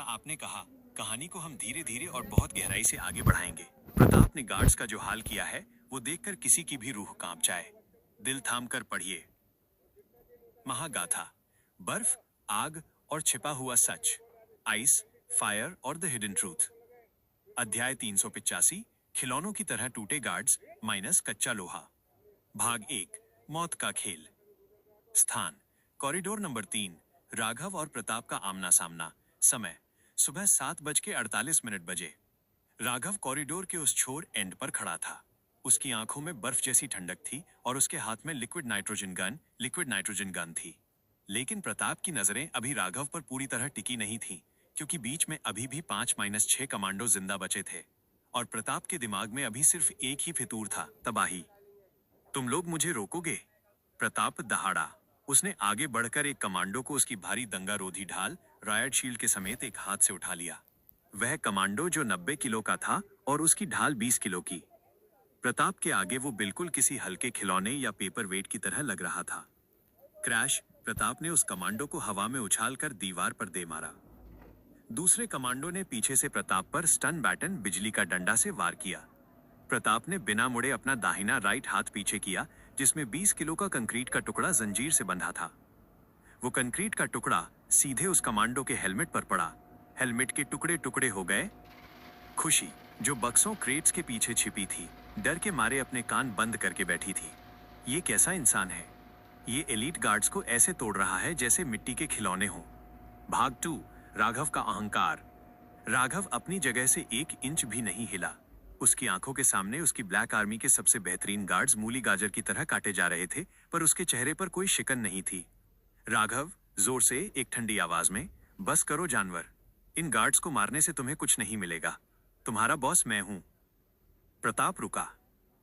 आपने कहा, कहानी को हम धीरे धीरे और बहुत गहराई से आगे बढ़ाएंगे। प्रताप ने गार्ड्स का जो हाल किया है वो देखकर किसी की भी रूह कांप जाए। दिल थाम कर पढ़िए। महागाथा। बर्फ, आग और छिपा हुआ सच। आइस, फायर और द हिडन ट्रूथ। अध्याय 385। खिलौनों की तरह टूटे गार्ड्स माइनस कच्चा लोहा। भाग 1। मौत का खेल। स्थान, कॉरिडोर नंबर 3। राघव और प्रताप का आमना सामना। समय, सुबह 7:48 बजे। राघव कॉरिडोर के उस छोर एंड पर खड़ा था। उसकी आंखों में बर्फ जैसी ठंडक थी और उसके हाथ में लिक्विड नाइट्रोजन गन थी। लेकिन प्रताप की नजरें अभी राघव पर पूरी तरह टिकी नहीं थी, क्योंकि बीच में अभी भी 5-6 कमांडो जिंदा बचे थे और प्रताप के दिमाग में अभी सिर्फ एक ही फितूर था, तबाही। तुम लोग मुझे रोकोगे? प्रताप दहाड़ा। उसने आगे बढ़कर एक कमांडो को उसकी भारी दंगारोधी ढाल रायट शील्ड के समेत एक हाथ से उठा लिया। वह कमांडो जो 90 किलो का था और उसकी ढाल 20 किलो की। प्रताप के आगे वो बिल्कुल किसी हल्के खिलौने या पेपर वेट की तरह लग रहा था। क्रैश! प्रताप ने उस कमांडो को हवा में उछालकर दीवार पर दे मारा। दूसरे कमांडो ने पीछे से प्रताप पर स्टन बैटन बिजली का डंडा से वार किया। प्रताप ने बिना मुड़े अपना दाहिना राइट हाथ पीछे किया, जिसमें 20 किलो का कंक्रीट का टुकड़ा जंजीर से बंधा था। वो कंक्रीट का टुकड़ा सीधे उस कमांडो के हेलमेट पर पड़ा। हेलमेट के टुकड़े टुकड़े हो गए। खुशी, जो बक्सों क्रेट्स के पीछे छिपी थी, डर के मारे अपने कान बंद करके बैठी थी। ये कैसा इंसान है? ये एलीट गार्ड्स को ऐसे तोड़ रहा है जैसे मिट्टी के खिलौने हों। भाग 2। राघव का अहंकार। राघव अपनी जगह से 1 इंच भी नहीं हिला। उसकी आंखों के सामने उसकी ब्लैक आर्मी के सबसे बेहतरीन गार्ड्स मूली गाजर की तरह काटे जा रहे थे, पर उसके चेहरे पर कोई शिकन नहीं थी। राघव, जोर से एक ठंडी आवाज में, बस करो जानवर। इन गार्ड्स को मारने से तुम्हें कुछ नहीं मिलेगा। तुम्हारा बॉस मैं हूं। प्रताप रुका।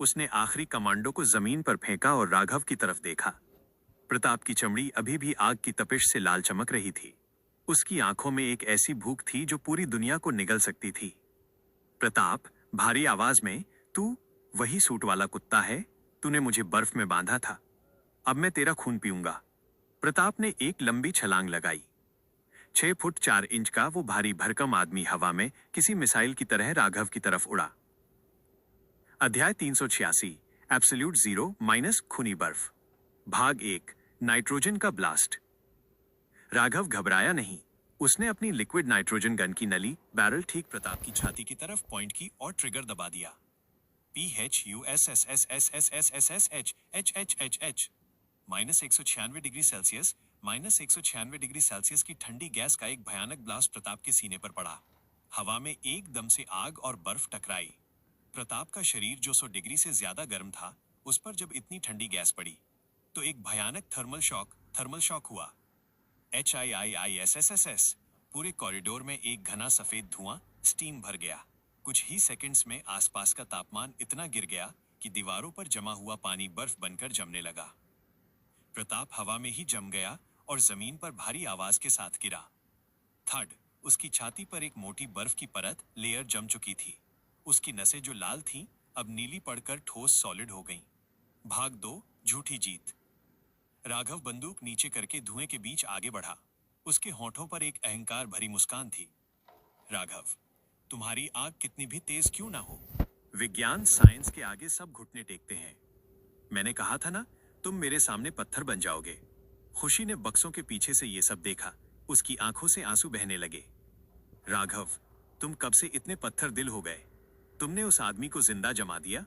उसने आखिरी कमांडो को जमीन पर फेंका और राघव की तरफ देखा। प्रताप की चमड़ी अभी भी आग की तपिश से लाल चमक रही थी। उसकी आंखों में एक ऐसी भूख थी जो पूरी दुनिया को निगल सकती थी। प्रताप, भारी आवाज में, तू वही सूट वाला कुत्ता है? तूने मुझे बर्फ में बांधा था। अब मैं तेरा खून पीऊंगा। प्रताप ने एक लंबी छलांग लगाई। 6 फुट 4 इंच का वो भारी भरकम आदमी हवा में किसी मिसाइल की तरह राघव की तरफ उड़ा। अध्याय 386। एब्सोल्यूट जीरो माइनस खूनी बर्फ। भाग 1। नाइट्रोजन का ब्लास्ट। राघव घबराया नहीं। उसने अपनी लिक्विड नाइट्रोजन गन की नली बैरल ठीक प्रताप की छाती की तरफ पॉइंट की और ट्रिगर दबा दिया। PHUSSSSSSSHHHHH। -196 डिग्री सेल्सियस की ठंडी गैस का एक भयानक ब्लास्ट प्रताप के सीने पर पड़ा। हवा में एकदम से आग और बर्फ टकराई। प्रताप का शरीर जो 100 डिग्री से ज्यादा गर्म था, उस पर जब इतनी ठंडी गैस पड़ी तो एक भयानक थर्मल शॉक हुआ। HIIISSSS। पूरे कॉरिडोर में एक घना सफेद धुआं, स्टीम भर गया। कुछ ही सेकंड्स में आसपास का तापमान इतना गिर गया कि दीवारों पर जमा हुआ पानी बर्फ बनकर जमने लगा। प्रताप हवा में ही जम गया और जमीन पर भारी आवाज के साथ गिरा। थर्ड, उसकी छाती पर एक मोटी बर्फ की परत लेयर जम चुकी थी। उसकी नसें जो लाल थीं, अब नीली पड़कर ठोस सॉलिड हो गईं। भाग 2। झूठी जीत। राघव बंदूक नीचे करके धुएं के बीच आगे बढ़ा। उसके होठों पर एक अहंकार भरी मुस्कान थी। राघव, तुम्हारी आग कितनी भी तेज क्यों ना हो, विज्ञान साइंस के आगे सब घुटने टेकते हैं। मैंने कहा था ना, तुम मेरे सामने पत्थर बन जाओगे। खुशी ने बक्सों के पीछे से ये सब देखा। उसकी आंखों से आंसू बहने लगे। राघव, तुम कब से इतने पत्थर दिल हो गए? तुमने उस आदमी को जिंदा जमा दिया।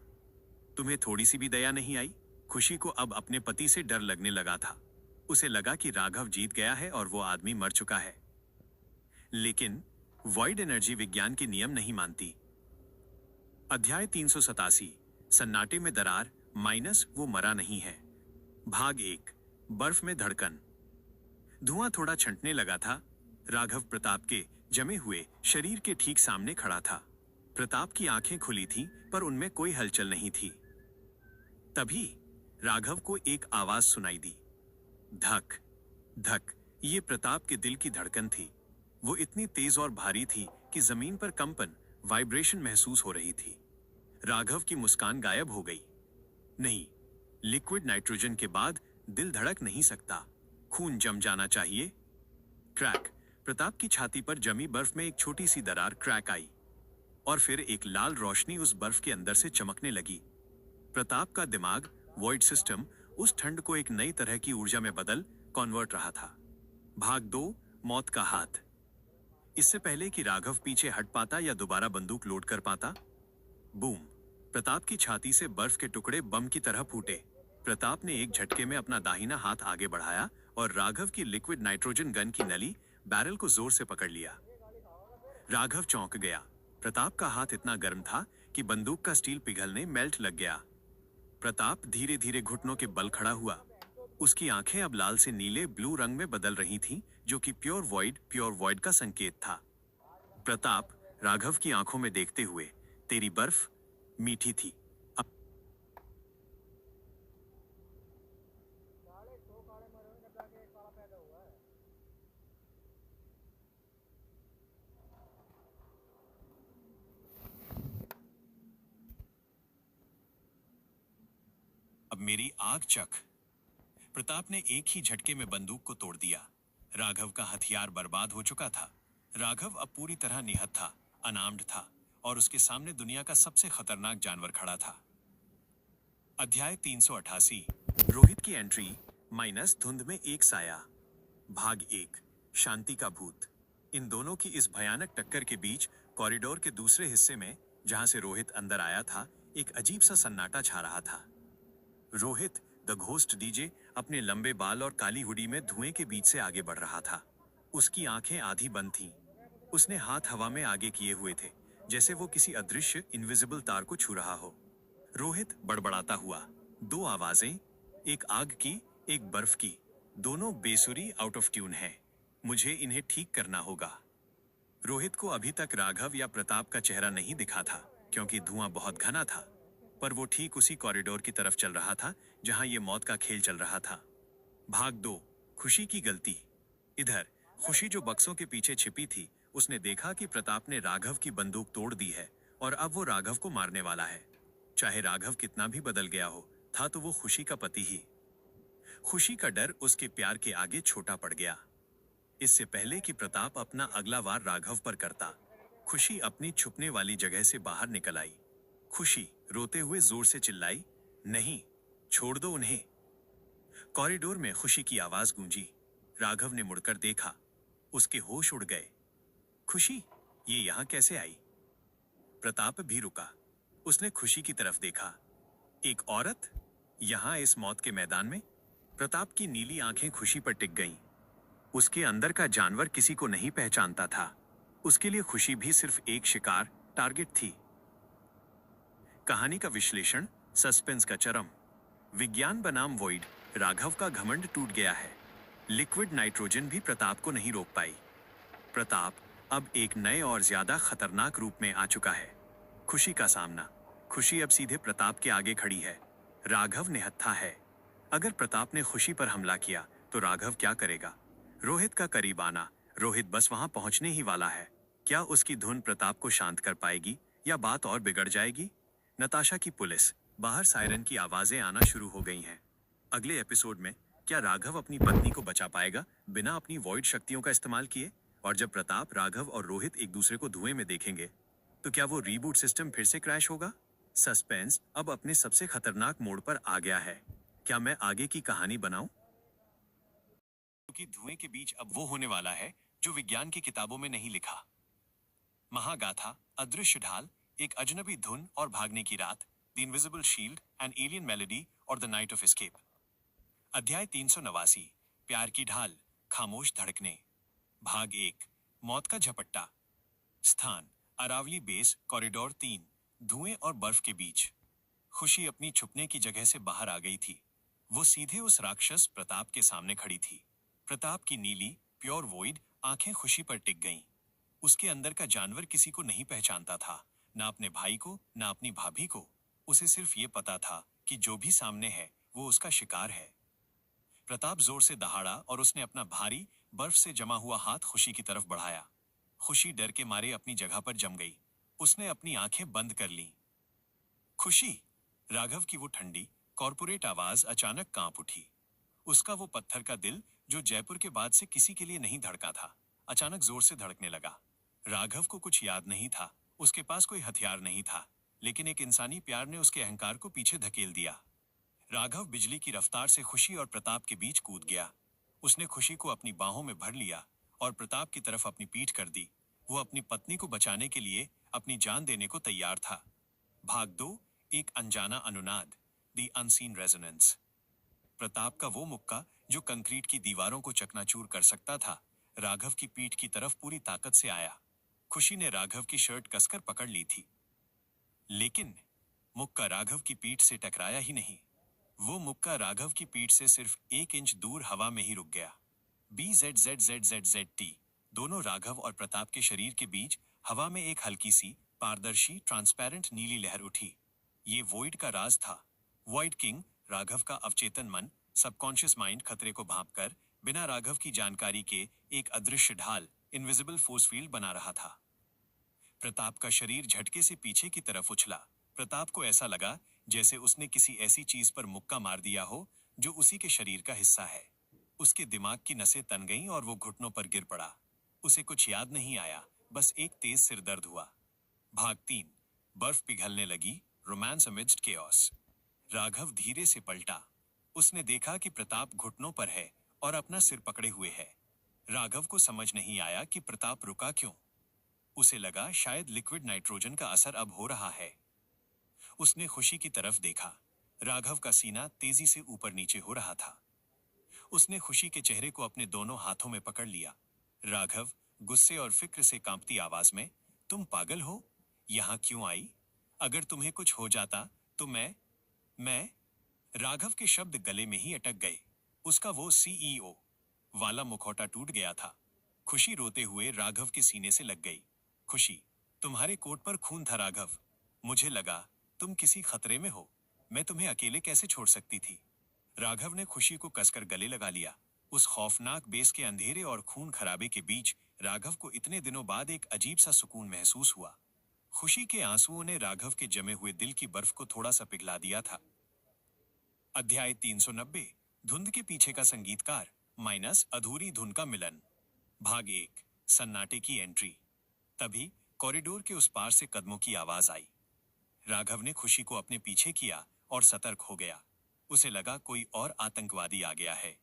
तुम्हें थोड़ी सी भी दया नहीं आई? खुशी को अब अपने पति से डर लगने लगा था। उसे लगा कि राघव जीत गया है और वो आदमी मर चुका है। लेकिन वॉइड एनर्जी विज्ञान के नियम नहीं मानती। अध्याय 387। सन्नाटे में दरार माइनस वो मरा नहीं है। भाग 1। बर्फ में धड़कन। धुआं थोड़ा छंटने लगा था। राघव प्रताप के जमे हुए शरीर के ठीक सामने खड़ा था। प्रताप की आंखें खुली थीं, पर उनमें कोई हलचल नहीं थी। तभी राघव को एक आवाज सुनाई दी। धक धक। ये प्रताप के दिल की धड़कन थी। वो इतनी तेज और भारी थी कि जमीन पर कंपन, वाइब्रेशन महसूस हो रही थी। राघव की मुस्कान गायब हो गई। नहीं, लिक्विड नाइट्रोजन के बाद दिल धड़क नहीं सकता। खून जम जाना चाहिए। क्रैक। प्रताप की छाती पर जमी बर्फ में एक छोटी सी दरार क्रैक आई और फिर एक लाल रोशनी उस बर्फ के अंदर से चमकने लगी। प्रताप का दिमाग, वॉइड सिस्टम, उस ठंड को एक नई तरह की ऊर्जा में बदल कन्वर्ट रहा था। भाग 2, मौत का हाथ। इससे पहले कि राघव पीछे हट पाता या दोबारा बंदूक लोड कर पाता, बूम! प्रताप की छाती से बर्फ के टुकड़े बम की तरह फूटे। प्रताप ने एक झटके में अपना दाहिना हाथ आगे बढ़ाया और राघव की लिक्विड नाइट्रोजन गन की नली बैरल को जोर से पकड़ लिया। राघव चौंक गया। प्रताप का हाथ इतना गर्म था कि बंदूक का स्टील पिघलने मेल्ट लग गया। प्रताप धीरे धीरे घुटनों के बल खड़ा हुआ। उसकी आंखें अब लाल से नीले ब्लू रंग में बदल रही थीं, जो कि प्योर वॉइड का संकेत था। प्रताप राघव की आंखों में देखते हुए, तेरी बर्फ मीठी थी। अब मेरी आग चख। प्रताप ने एक ही झटके में बंदूक को तोड़ दिया। राघव का हथियार बर्बाद हो चुका था। राघव अब पूरी तरह निहत्था था, अनार्म्ड था और उसके सामने दुनिया का सबसे खतरनाक जानवर खड़ा था। अध्याय 388, रोहित की एंट्री माइनस धुंध में एक साया। भाग 1, शांति का भूत। इन दोनों की इस भयानक टक्कर के बीच कॉरिडोर के दूसरे हिस्से में, जहां से रोहित अंदर आया था, एक अजीब सा सन्नाटा छा रहा था। रोहित द घोस्ट डीजे अपने लंबे बाल और काली हुडी में धुएं के बीच से आगे बढ़ रहा था। उसकी आंखें आधी बंद थीं। उसने हाथ हवा में आगे किए हुए थे, जैसे वो किसी अदृश्य इनविजिबल तार को छू रहा हो। रोहित बड़बड़ाता हुआ, दो आवाजें, एक आग की, एक बर्फ की, दोनों बेसुरी, आउट ऑफ ट्यून हैं। मुझे इन्हें ठीक करना होगा। रोहित को अभी तक राघव या प्रताप का चेहरा नहीं दिखा था, क्योंकि धुआं बहुत घना था, पर वो ठीक उसी कॉरिडोर की तरफ चल रहा था जहां ये मौत का खेल चल रहा था। भाग 2, खुशी की गलती। इधर खुशी, जो बक्सों के पीछे छिपी थी, उसने देखा कि प्रताप ने राघव की बंदूक तोड़ दी है और अब वो राघव को मारने वाला है। चाहे राघव कितना भी बदल गया हो, था तो वो खुशी का पति ही। खुशी का डर उसके प्यार के आगे छोटा पड़ गया। इससे पहले कि प्रताप अपना अगला वार राघव पर करता, खुशी अपनी छुपने वाली जगह से बाहर निकल आई। खुशी रोते हुए जोर से चिल्लाई, नहीं, छोड़ दो उन्हें। कॉरिडोर में खुशी की आवाज गूंजी। राघव ने मुड़कर देखा। उसके होश उड़ गए। खुशी, ये यहां कैसे आई? प्रताप भी रुका। उसने खुशी की तरफ देखा। एक औरत यहां, इस मौत के मैदान में? प्रताप की नीली आंखें खुशी पर टिक गईं। उसके अंदर का जानवर किसी को नहीं पहचानता था। उसके लिए खुशी भी सिर्फ एक शिकार, टारगेट थी। कहानी का विश्लेषण, सस्पेंस का चरम। विज्ञान बनाम वॉइड, राघव का घमंड टूट गया है। लिक्विड नाइट्रोजन भी प्रताप को नहीं रोक पाई। प्रताप अब एक नए और ज्यादा खतरनाक रूप में आ चुका है। खुशी का सामना। खुशी अब सीधे प्रताप के आगे खड़ी है। राघव निहत्था है। अगर प्रताप ने खुशी पर हमला किया तो राघव क्या करेगा? रोहित का करीब आना। रोहित बस वहां पहुंचने ही वाला है। क्या उसकी धुन प्रताप को शांत कर पाएगी या बात और बिगड़ जाएगी? नताशा की पुलिस। बाहर सायरन की आवाजें आना शुरू हो गई हैं। अगले एपिसोड में क्या राघव अपनी पत्नी को बचा पाएगा बिना अपनी वॉइड शक्तियों का इस्तेमाल किए? और जब प्रताप, राघव और रोहित एक दूसरे को धुएं में देखेंगे, तो क्या वो रीबूट सिस्टम फिर से क्रैश होगा? सस्पेंस अब अपने सबसे खतरनाक मोड़ पर आ गया है। क्या मैं आगे की कहानी बनाऊं? क्योंकि धुएं के बीच अब वो होने वाला है जो विज्ञान की किताबों में नहीं लिखा। महागाथा, अदृश्य ढाल, एक अजनबी धुन और भागने की रात, the invisible shield, an alien melody और द नाइट ऑफ एस्केप। अध्याय 389, प्यार की ढाल, खामोश धड़कने। भाग 1, मौत का झपट्टा। स्थान, अरावली बेस, कॉरिडोर 3, धुएं और बर्फ के बीच। खुशी अपनी छुपने की जगह से बाहर आ गई थी। वो सीधे उस राक्षस प्रताप के सामने खड़ी थी। प्रताप की नीली, प्योर वॉइड आंखें खुशी पर टिक गईं। उसके अंदर का जानवर किसी को नहीं पहचानता था, ना अपने भाई को, ना अपनी भाभी को। उसे सिर्फ ये पता था कि जो भी सामने है वो उसका शिकार है। प्रताप जोर से दहाड़ा और उसने अपना भारी, बर्फ से जमा हुआ हाथ खुशी की तरफ बढ़ाया। खुशी डर के मारे अपनी जगह पर जम गई। उसने अपनी आंखें बंद कर लीं। खुशी! राघव की वो ठंडी, कॉर्पोरेट आवाज अचानक कांप उठी। उसका वो पत्थर का दिल, जो जयपुर के बाद से किसी के लिए नहीं धड़का था, अचानक जोर से धड़कने लगा। राघव को कुछ याद नहीं था, उसके पास कोई हथियार नहीं था, लेकिन एक इंसानी प्यार ने उसके अहंकार को पीछे धकेल दिया। राघव बिजली की रफ्तार से खुशी और प्रताप के बीच कूद गया। उसने खुशी को अपनी बाहों में भर लिया और प्रताप की तरफ अपनी पीठ कर दी। वो अपनी पत्नी को बचाने के लिए अपनी जान देने को तैयार था। भाग 2, एक अनजाना अनुनाद, द अनसीन रेजोनेंस। प्रताप का वो मुक्का जो कंक्रीट की दीवारों को चकनाचूर कर सकता था, राघव की पीठ की तरफ पूरी ताकत से आया। खुशी ने राघव की शर्ट कसकर पकड़ ली थी, लेकिन मुक्का राघव की पीठ से टकराया ही नहीं। वो मुक्का राघव की पीठ से सिर्फ 1 इंच दूर हवा में ही रुक गया। BZZZZZT, दोनों राघव और प्रताप के शरीर के बीच हवा में एक हल्की सी पारदर्शी ट्रांसपेरेंट नीली लहर उठी। ये वॉइड का राज था। वॉइड किंग, राघव का अवचेतन मन, सबकॉन्शियस माइंड खतरे को भांपकर बिना राघव की जानकारी के एक अदृश्य ढाल, इनविजिबल फोर्स फील्ड बना रहा था। प्रताप का शरीर झटके से पीछे की तरफ उछला। प्रताप को ऐसा लगा जैसे उसने किसी ऐसी चीज पर मुक्का मार दिया हो जो उसी के शरीर का हिस्सा है। उसके दिमाग की नसें तन गईं और वो घुटनों पर गिर पड़ा। उसे कुछ याद नहीं आया, बस एक तेज सिर दर्द हुआ। भाग 3, बर्फ पिघलने लगी, रोमांस अमिड्स्ट केओस। राघव धीरे से पलटा। उसने देखा कि प्रताप घुटनों पर है और अपना सिर पकड़े हुए है। राघव को समझ नहीं आया कि प्रताप रुका क्यों। उसे लगा शायद लिक्विड नाइट्रोजन का असर अब हो रहा है। उसने खुशी की तरफ देखा। राघव का सीना तेजी से ऊपर नीचे हो रहा था। उसने खुशी के चेहरे को अपने दोनों हाथों में पकड़ लिया। राघव गुस्से और फिक्र से कांपती आवाज में, तुम पागल हो? यहां क्यों आई? अगर तुम्हें कुछ हो जाता तो मैं राघव के शब्द गले में ही अटक गए। उसका वो CEO वाला मुखौटा टूट गया था। खुशी रोते हुए राघव के सीने से लग गई। खुशी, तुम्हारे कोट पर खून था राघव। मुझे लगा तुम किसी खतरे में हो। मैं तुम्हें अकेले कैसे छोड़ सकती थी? राघव ने खुशी को कसकर गले लगा लिया। उस खौफनाक बेस के अंधेरे और खून खराबे के बीच राघव को इतने दिनों बाद एक अजीब सा सुकून महसूस हुआ। खुशी के आंसुओं ने राघव के जमे हुए दिल की बर्फ को थोड़ा सा पिघला दिया था। अध्याय 390, धुंध के पीछे का संगीतकार माइनस अधूरी धुन का मिलन। भाग 1, सन्नाटे की एंट्री। तभी कॉरिडोर के उस पार से कदमों की आवाज आई। राघव ने खुशी को अपने पीछे किया और सतर्क हो गया। उसे लगा कोई और आतंकवादी आ गया है।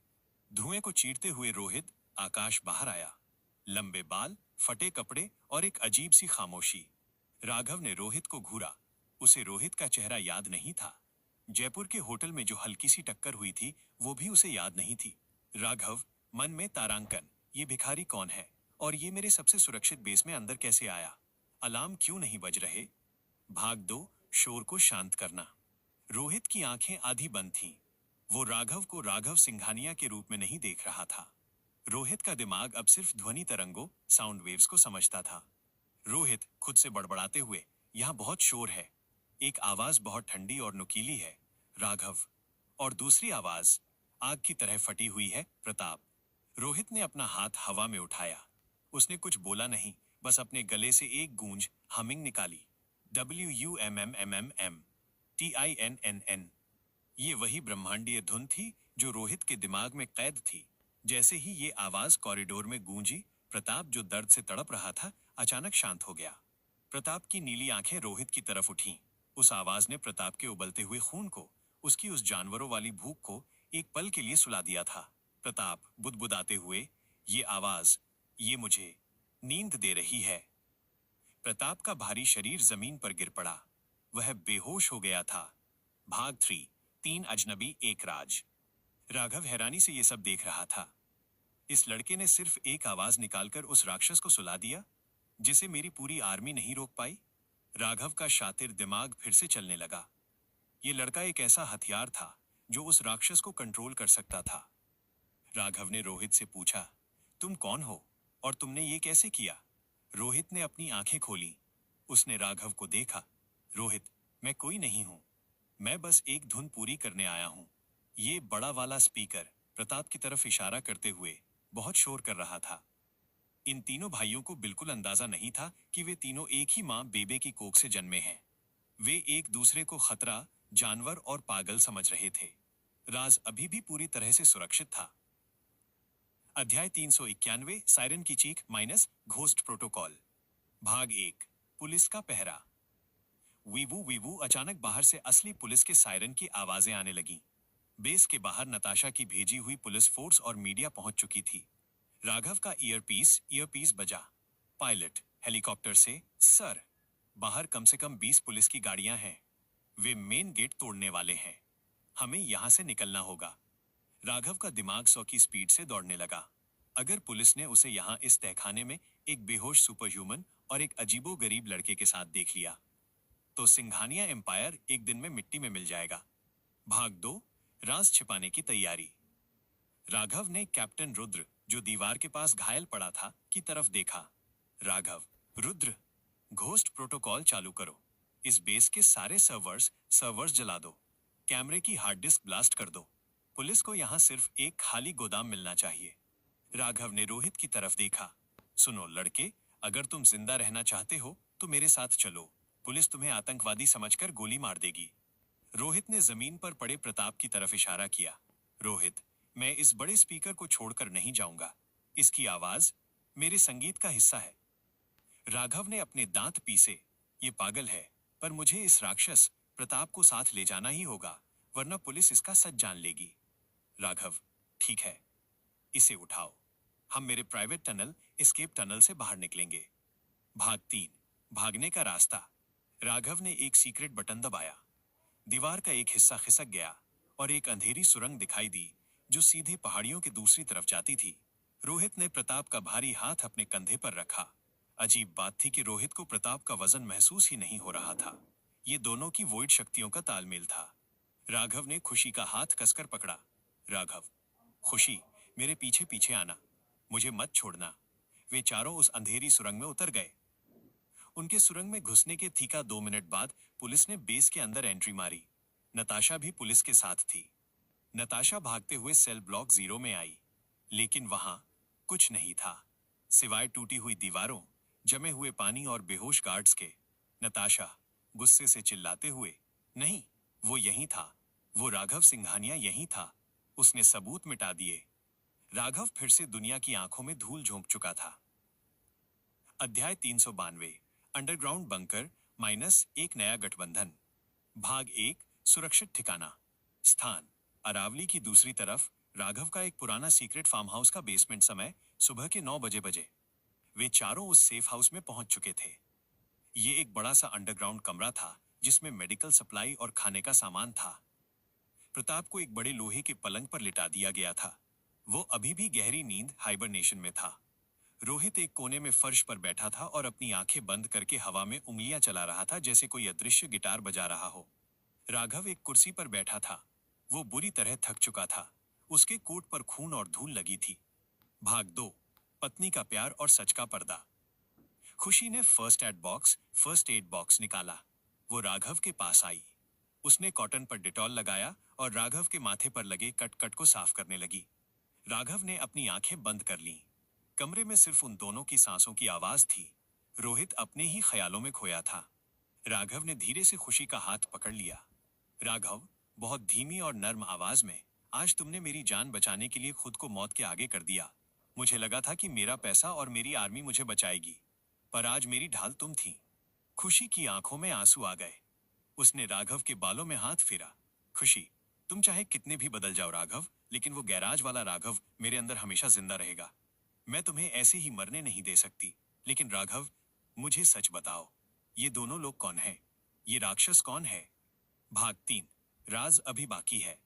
धुएं को चीरते हुए रोहित आकाश बाहर आया। लंबे बाल, फटे कपड़े और एक अजीब सी खामोशी। राघव ने रोहित को घूरा। उसे रोहित का चेहरा याद नहीं था। जयपुर के होटल में जो हल्की सी टक्कर हुई थी वो भी उसे याद नहीं थी। राघव मन में तारांकन, ये भिखारी कौन है और ये मेरे सबसे सुरक्षित बेस में अंदर कैसे आया? अलार्म क्यों नहीं बज रहे? भाग 2, शोर को शांत करना। रोहित की आंखें आधी बंद थीं। वो राघव को राघव सिंघानिया के रूप में नहीं देख रहा था। रोहित का दिमाग अब सिर्फ ध्वनि तरंगों, साउंड वेव्स को समझता था। रोहित खुद से बड़बड़ाते हुए, यहाँ बहुत शोर है। एक आवाज बहुत ठंडी और नुकीली है, राघव। और दूसरी आवाज आग की तरह फटी हुई है, प्रताप। रोहित ने अपना हाथ हवा में उठाया। उसने कुछ बोला नहीं, बस अपने गले से एक गूंज हमिंग निकाली। WUMMMMTINNN। ये वही ब्रह्मांडीय धुन थी जो रोहित के दिमाग में कैद थी। जैसे ही ये आवाज कॉरिडोर में गूंजी, प्रताप जो दर्द से तड़प रहा था अचानक शांत हो गया। प्रताप की नीली आंखें रोहित की तरफ उठीं। उस आवाज ने प्रताप के उबलते हुए खून को, उसकी उस जानवरों वाली भूख को एक पल के लिए सुला दिया था। प्रताप बुदबुदाते हुए, ये आवाज, ये मुझे नींद दे रही है। प्रताप का भारी शरीर जमीन पर गिर पड़ा। वह बेहोश हो गया था। भाग 3, 3 अजनबी एक राज। राघव हैरानी से ये सब देख रहा था। इस लड़के ने सिर्फ एक आवाज निकालकर उस राक्षस को सुला दिया, जिसे मेरी पूरी आर्मी नहीं रोक पाई। राघव का शातिर दिमाग फिर से चलने लगा। ये लड़का एक ऐसा हथियार था जो उस राक्षस को कंट्रोल कर सकता था। राघव ने रोहित से पूछा, तुम कौन हो और तुमने ये कैसे किया? रोहित ने अपनी आंखें खोली। उसने राघव को देखा। रोहित, मैं कोई नहीं हूं। मैं बस एक धुन पूरी करने आया हूं। ये बड़ा वाला स्पीकर, प्रताप की तरफ इशारा करते हुए, बहुत शोर कर रहा था। इन तीनों भाइयों को बिल्कुल अंदाजा नहीं था कि वे तीनों एक ही मां बेबे की कोख से जन्मे हैं। वे एक दूसरे को खतरा, जानवर और पागल समझ रहे थे। राज अभी भी पूरी तरह से सुरक्षित था। अध्याय 391 सायरन की चीख माइनस घोस्ट प्रोटोकॉल। भाग 1 पुलिस का पहरा। वीवू वीवू अचानक बाहर से असली पुलिस के सायरन की आवाजें आने लगीं। बेस के बाहर नताशा की भेजी हुई पुलिस फोर्स और मीडिया पहुंच चुकी थी। राघव का ईयरपीस बजा। पायलट हेलीकॉप्टर से, सर, बाहर कम से कम 20 पुलिस की गाड़ियां हैं। वे मेन गेट तोड़ने वाले हैं। हमें यहां से निकलना होगा। राघव का दिमाग 100 की स्पीड से दौड़ने लगा। अगर पुलिस ने उसे यहां इस तहखाने में एक बेहोश सुपर ह्यूमन और एक अजीबो गरीब लड़के के साथ देख लिया, तो सिंघानिया एम्पायर एक दिन में मिट्टी में मिल जाएगा। भाग 2 राज छिपाने की तैयारी। राघव ने कैप्टन रुद्र, जो दीवार के पास घायल पड़ा था, की तरफ देखा। राघव, रुद्र, घोस्ट प्रोटोकॉल चालू करो। इस बेस के सारे सर्वर्स जला दो। कैमरे की हार्ड डिस्क ब्लास्ट कर दो। पुलिस को यहां सिर्फ एक खाली गोदाम मिलना चाहिए। राघव ने रोहित की तरफ देखा। सुनो लड़के, अगर तुम जिंदा रहना चाहते हो तो मेरे साथ चलो। पुलिस तुम्हें आतंकवादी समझकर गोली मार देगी। रोहित ने जमीन पर पड़े प्रताप की तरफ इशारा किया। रोहित, मैं इस बड़े स्पीकर को छोड़कर नहीं जाऊंगा। इसकी आवाज मेरे संगीत का हिस्सा है। राघव ने अपने दांत पीसे। ये पागल है, पर मुझे इस राक्षस प्रताप को साथ ले जाना ही होगा, वरना पुलिस इसका सच जान लेगी। राघव, ठीक है, इसे उठाओ। हम मेरे प्राइवेट टनल, एस्केप टनल से बाहर निकलेंगे। भाग 3 भागने का रास्ता। राघव ने एक सीक्रेट बटन दबाया। दीवार का एक हिस्सा खिसक गया और एक अंधेरी सुरंग दिखाई दी जो सीधे पहाड़ियों की दूसरी तरफ जाती थी। रोहित ने प्रताप का भारी हाथ अपने कंधे पर रखा। अजीब बात थी कि रोहित को प्रताप का वजन महसूस ही नहीं हो रहा था। ये दोनों की वोइड शक्तियों का तालमेल था। राघव ने खुशी का हाथ कसकर पकड़ा। राघव, खुशी, मेरे पीछे पीछे आना, मुझे मत छोड़ना। वे चारों उस अंधेरी सुरंग में उतर गए। उनके सुरंग में घुसने के ठीक 2 मिनट बाद पुलिस ने बेस के अंदर एंट्री मारी। नताशा भी पुलिस के साथ थी। नताशा भागते हुए सेल ब्लॉक 0 में आई, लेकिन वहां कुछ नहीं था सिवाय टूटी हुई दीवारों, जमे हुए पानी और बेहोश गार्ड्स के। नताशा गुस्से से चिल्लाते हुए, नहीं, वो यहीं था, वो राघव सिंघानिया यहीं था, उसने सबूत मिटा दिए। राघव फिर से दुनिया की आंखों में धूल झोंक चुका था। अध्याय 392 अंडरग्राउंड बंकर माइनस एक नया गठबंधन। भाग 1 सुरक्षित ठिकाना। स्थान अरावली की दूसरी तरफ। राघव का एक पुराना सीक्रेट फार्म हाउस का बेसमेंट। समय सुबह के 9 बजे। वे चारों उस सेफ हाउस में पहुंच चुके थे। ये एक बड़ा सा अंडरग्राउंड कमरा था जिसमें मेडिकल सप्लाई और खाने का सामान था। प्रताप को एक बड़े लोहे के पलंग पर लिटा दिया गया था। वो अभी भी गहरी नींद हाइबरनेशन में था। रोहित एक कोने में फर्श पर बैठा था और अपनी आंखें बंद करके हवा में उंगलियां चला रहा था, जैसे कोई अदृश्य गिटार बजा रहा हो। राघव एक कुर्सी पर बैठा था। वो बुरी तरह थक चुका था। उसके कोट पर खून और धूल लगी थी। भाग 2 पत्नी का प्यार और सच का पर्दा। खुशी ने फर्स्ट एड बॉक्स निकाला। वो राघव के पास आई। उसने कॉटन पर डिटॉल लगाया और राघव के माथे पर लगे कट को साफ करने लगी। राघव ने अपनी आंखें बंद कर लीं। कमरे में सिर्फ उन दोनों की सांसों की आवाज थी। रोहित अपने ही ख्यालों में खोया था। राघव ने धीरे से खुशी का हाथ पकड़ लिया। राघव, बहुत धीमी और नर्म आवाज में, आज तुमने मेरी जान बचाने के लिए खुद को मौत के आगे कर दिया। मुझे लगा था कि मेरा पैसा और मेरी आर्मी मुझे बचाएगी, पर आज मेरी ढाल तुम थी। खुशी की आंखों में आंसू आ गए। उसने राघव के बालों में हाथ फेरा। खुशी, तुम चाहे कितने भी बदल जाओ राघव, लेकिन वो गैराज वाला राघव मेरे अंदर हमेशा जिंदा रहेगा। मैं तुम्हें ऐसे ही मरने नहीं दे सकती। लेकिन राघव, मुझे सच बताओ, ये दोनों लोग कौन हैं? ये राक्षस कौन है? भाग 3 राज अभी बाकी है।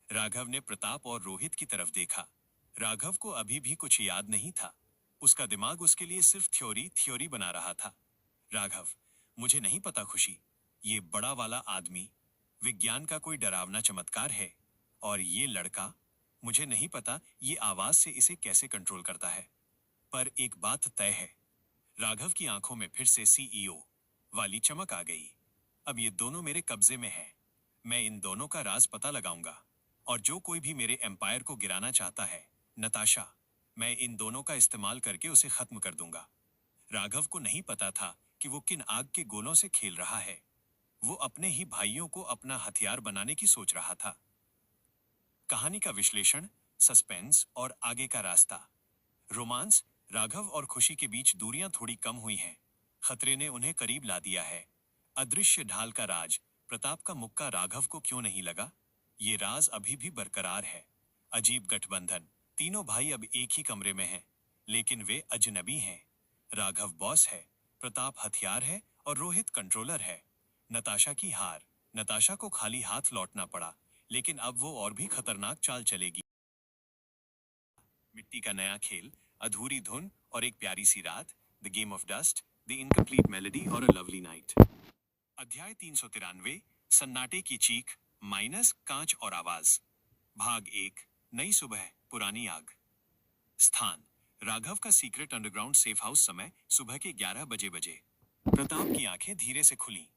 राघव ने प्रताप और रोहित की तरफ देखा। राघव को अभी भी कुछ याद नहीं था। उसका दिमाग उसके लिए सिर्फ थ्योरी बना रहा था। राघव, मुझे नहीं पता खुशी, ये बड़ा वाला आदमी विज्ञान का कोई डरावना चमत्कार है, और ये लड़का, मुझे नहीं पता ये आवाज से इसे कैसे कंट्रोल करता है। पर एक बात तय है, राघव की आंखों में फिर से सीईओ वाली चमक आ गई। अब ये दोनों मेरे कब्जे में हैं। मैं इन दोनों का राज पता लगाऊंगा, और जो कोई भी मेरे एम्पायर को गिराना चाहता है, नताशा, मैं इन दोनों का इस्तेमाल करके उसे खत्म कर दूंगा। राघव को नहीं पता था कि वो किन आग के गोलों से खेल रहा है। वो अपने ही भाइयों को अपना हथियार बनाने की सोच रहा था। कहानी का विश्लेषण, सस्पेंस और आगे का रास्ता। रोमांस, राघव और खुशी के बीच दूरियां थोड़ी कम हुई हैं। खतरे ने उन्हें करीब ला दिया है। अदृश्य ढाल का राज, प्रताप का मुक्का राघव को क्यों नहीं लगा? ये राज अभी भी बरकरार है। अजीब गठबंधन, तीनों भाई अब एक ही कमरे में हैं, लेकिन वे अजनबी हैं। राघव बॉस है, प्रताप हथियार है और रोहित कंट्रोलर है। नताशा की हार, नताशा को खाली हाथ लौटना पड़ा, लेकिन अब वो और भी खतरनाक चाल चलेगी। मिट्टी का नया खेल, अधूरी धुन और एक प्यारी सी रात, the game of dust, the incomplete melody और अ लवली नाइट। अध्याय 393, सन्नाटे की चीख, माइनस कांच और आवाज। भाग 1, नई सुबह, पुरानी आग। स्थान, राघव का सीक्रेट अंडरग्राउंड सेफ हाउस। समय, सुबह के 11 बजे। प्रताप की आंखें धीरे से खुली।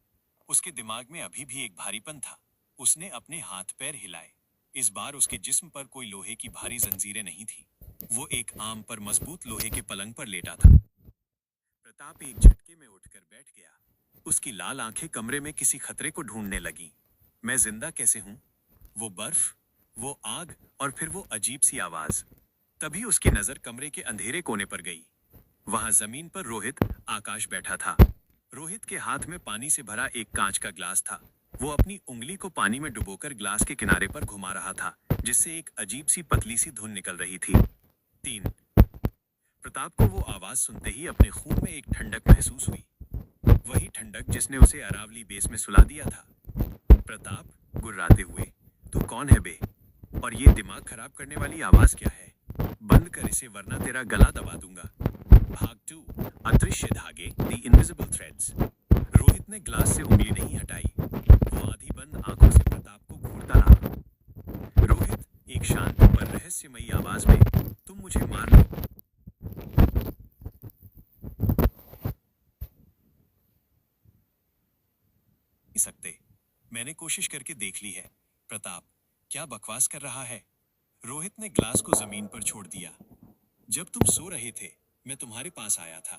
उसके दिमाग में अभी भी एक भारीपन था। उसने अपने हाथ पैर हिलाए। इस बार उसके जिस्म पर कोई लोहे की भारी जंजीरें नहीं थी। वो एक आम पर मजबूत लोहे के पलंग पर लेटा था। प्रताप एक झटके में उठकर बैठ गया। उसकी लाल आंखें कमरे में किसी खतरे को ढूंढने लगी। मैं जिंदा कैसे हूं? वो बर्फ, वो आग और फिर वो अजीब सी आवाज। तभी उसकी नजर कमरे के अंधेरे कोने पर गई। वहां जमीन पर रोहित आकाश बैठा था। रोहित के हाथ में पानी से भरा एक कांच का ग्लास था। वो अपनी उंगली को पानी में डुबोकर ग्लास के किनारे पर घुमा रहा था, जिससे एक अजीब सी पतली सी धुन निकल रही थी। 3। प्रताप को वो आवाज सुनते ही अपने खून में एक ठंडक महसूस हुई। वही ठंडक जिसने उसे अरावली बेस में सुला दिया था। प्रताप गुर्राते हुए, तू कौन है बे? और ये दिमाग खराब करने वाली आवाज क्या है? बंद कर इसे वरना तेरा गला दबा दूंगा। भाग 2, अदृश्य धागे, द इनविजिबल थ्रेड्स। रोहित ने ग्लास से उंगली नहीं हटाई। वो आधी बंद आंखों से प्रताप को घूरता रहा। रोहित, एक शांत पर रहस्यमयी आवाज में, तुम मुझे मार लो सकते। मैंने कोशिश करके देख ली है। प्रताप, क्या बकवास कर रहा है? रोहित ने ग्लास को जमीन पर छोड़ दिया। जब तुम सो रहे थे, मैं तुम्हारे पास आया था।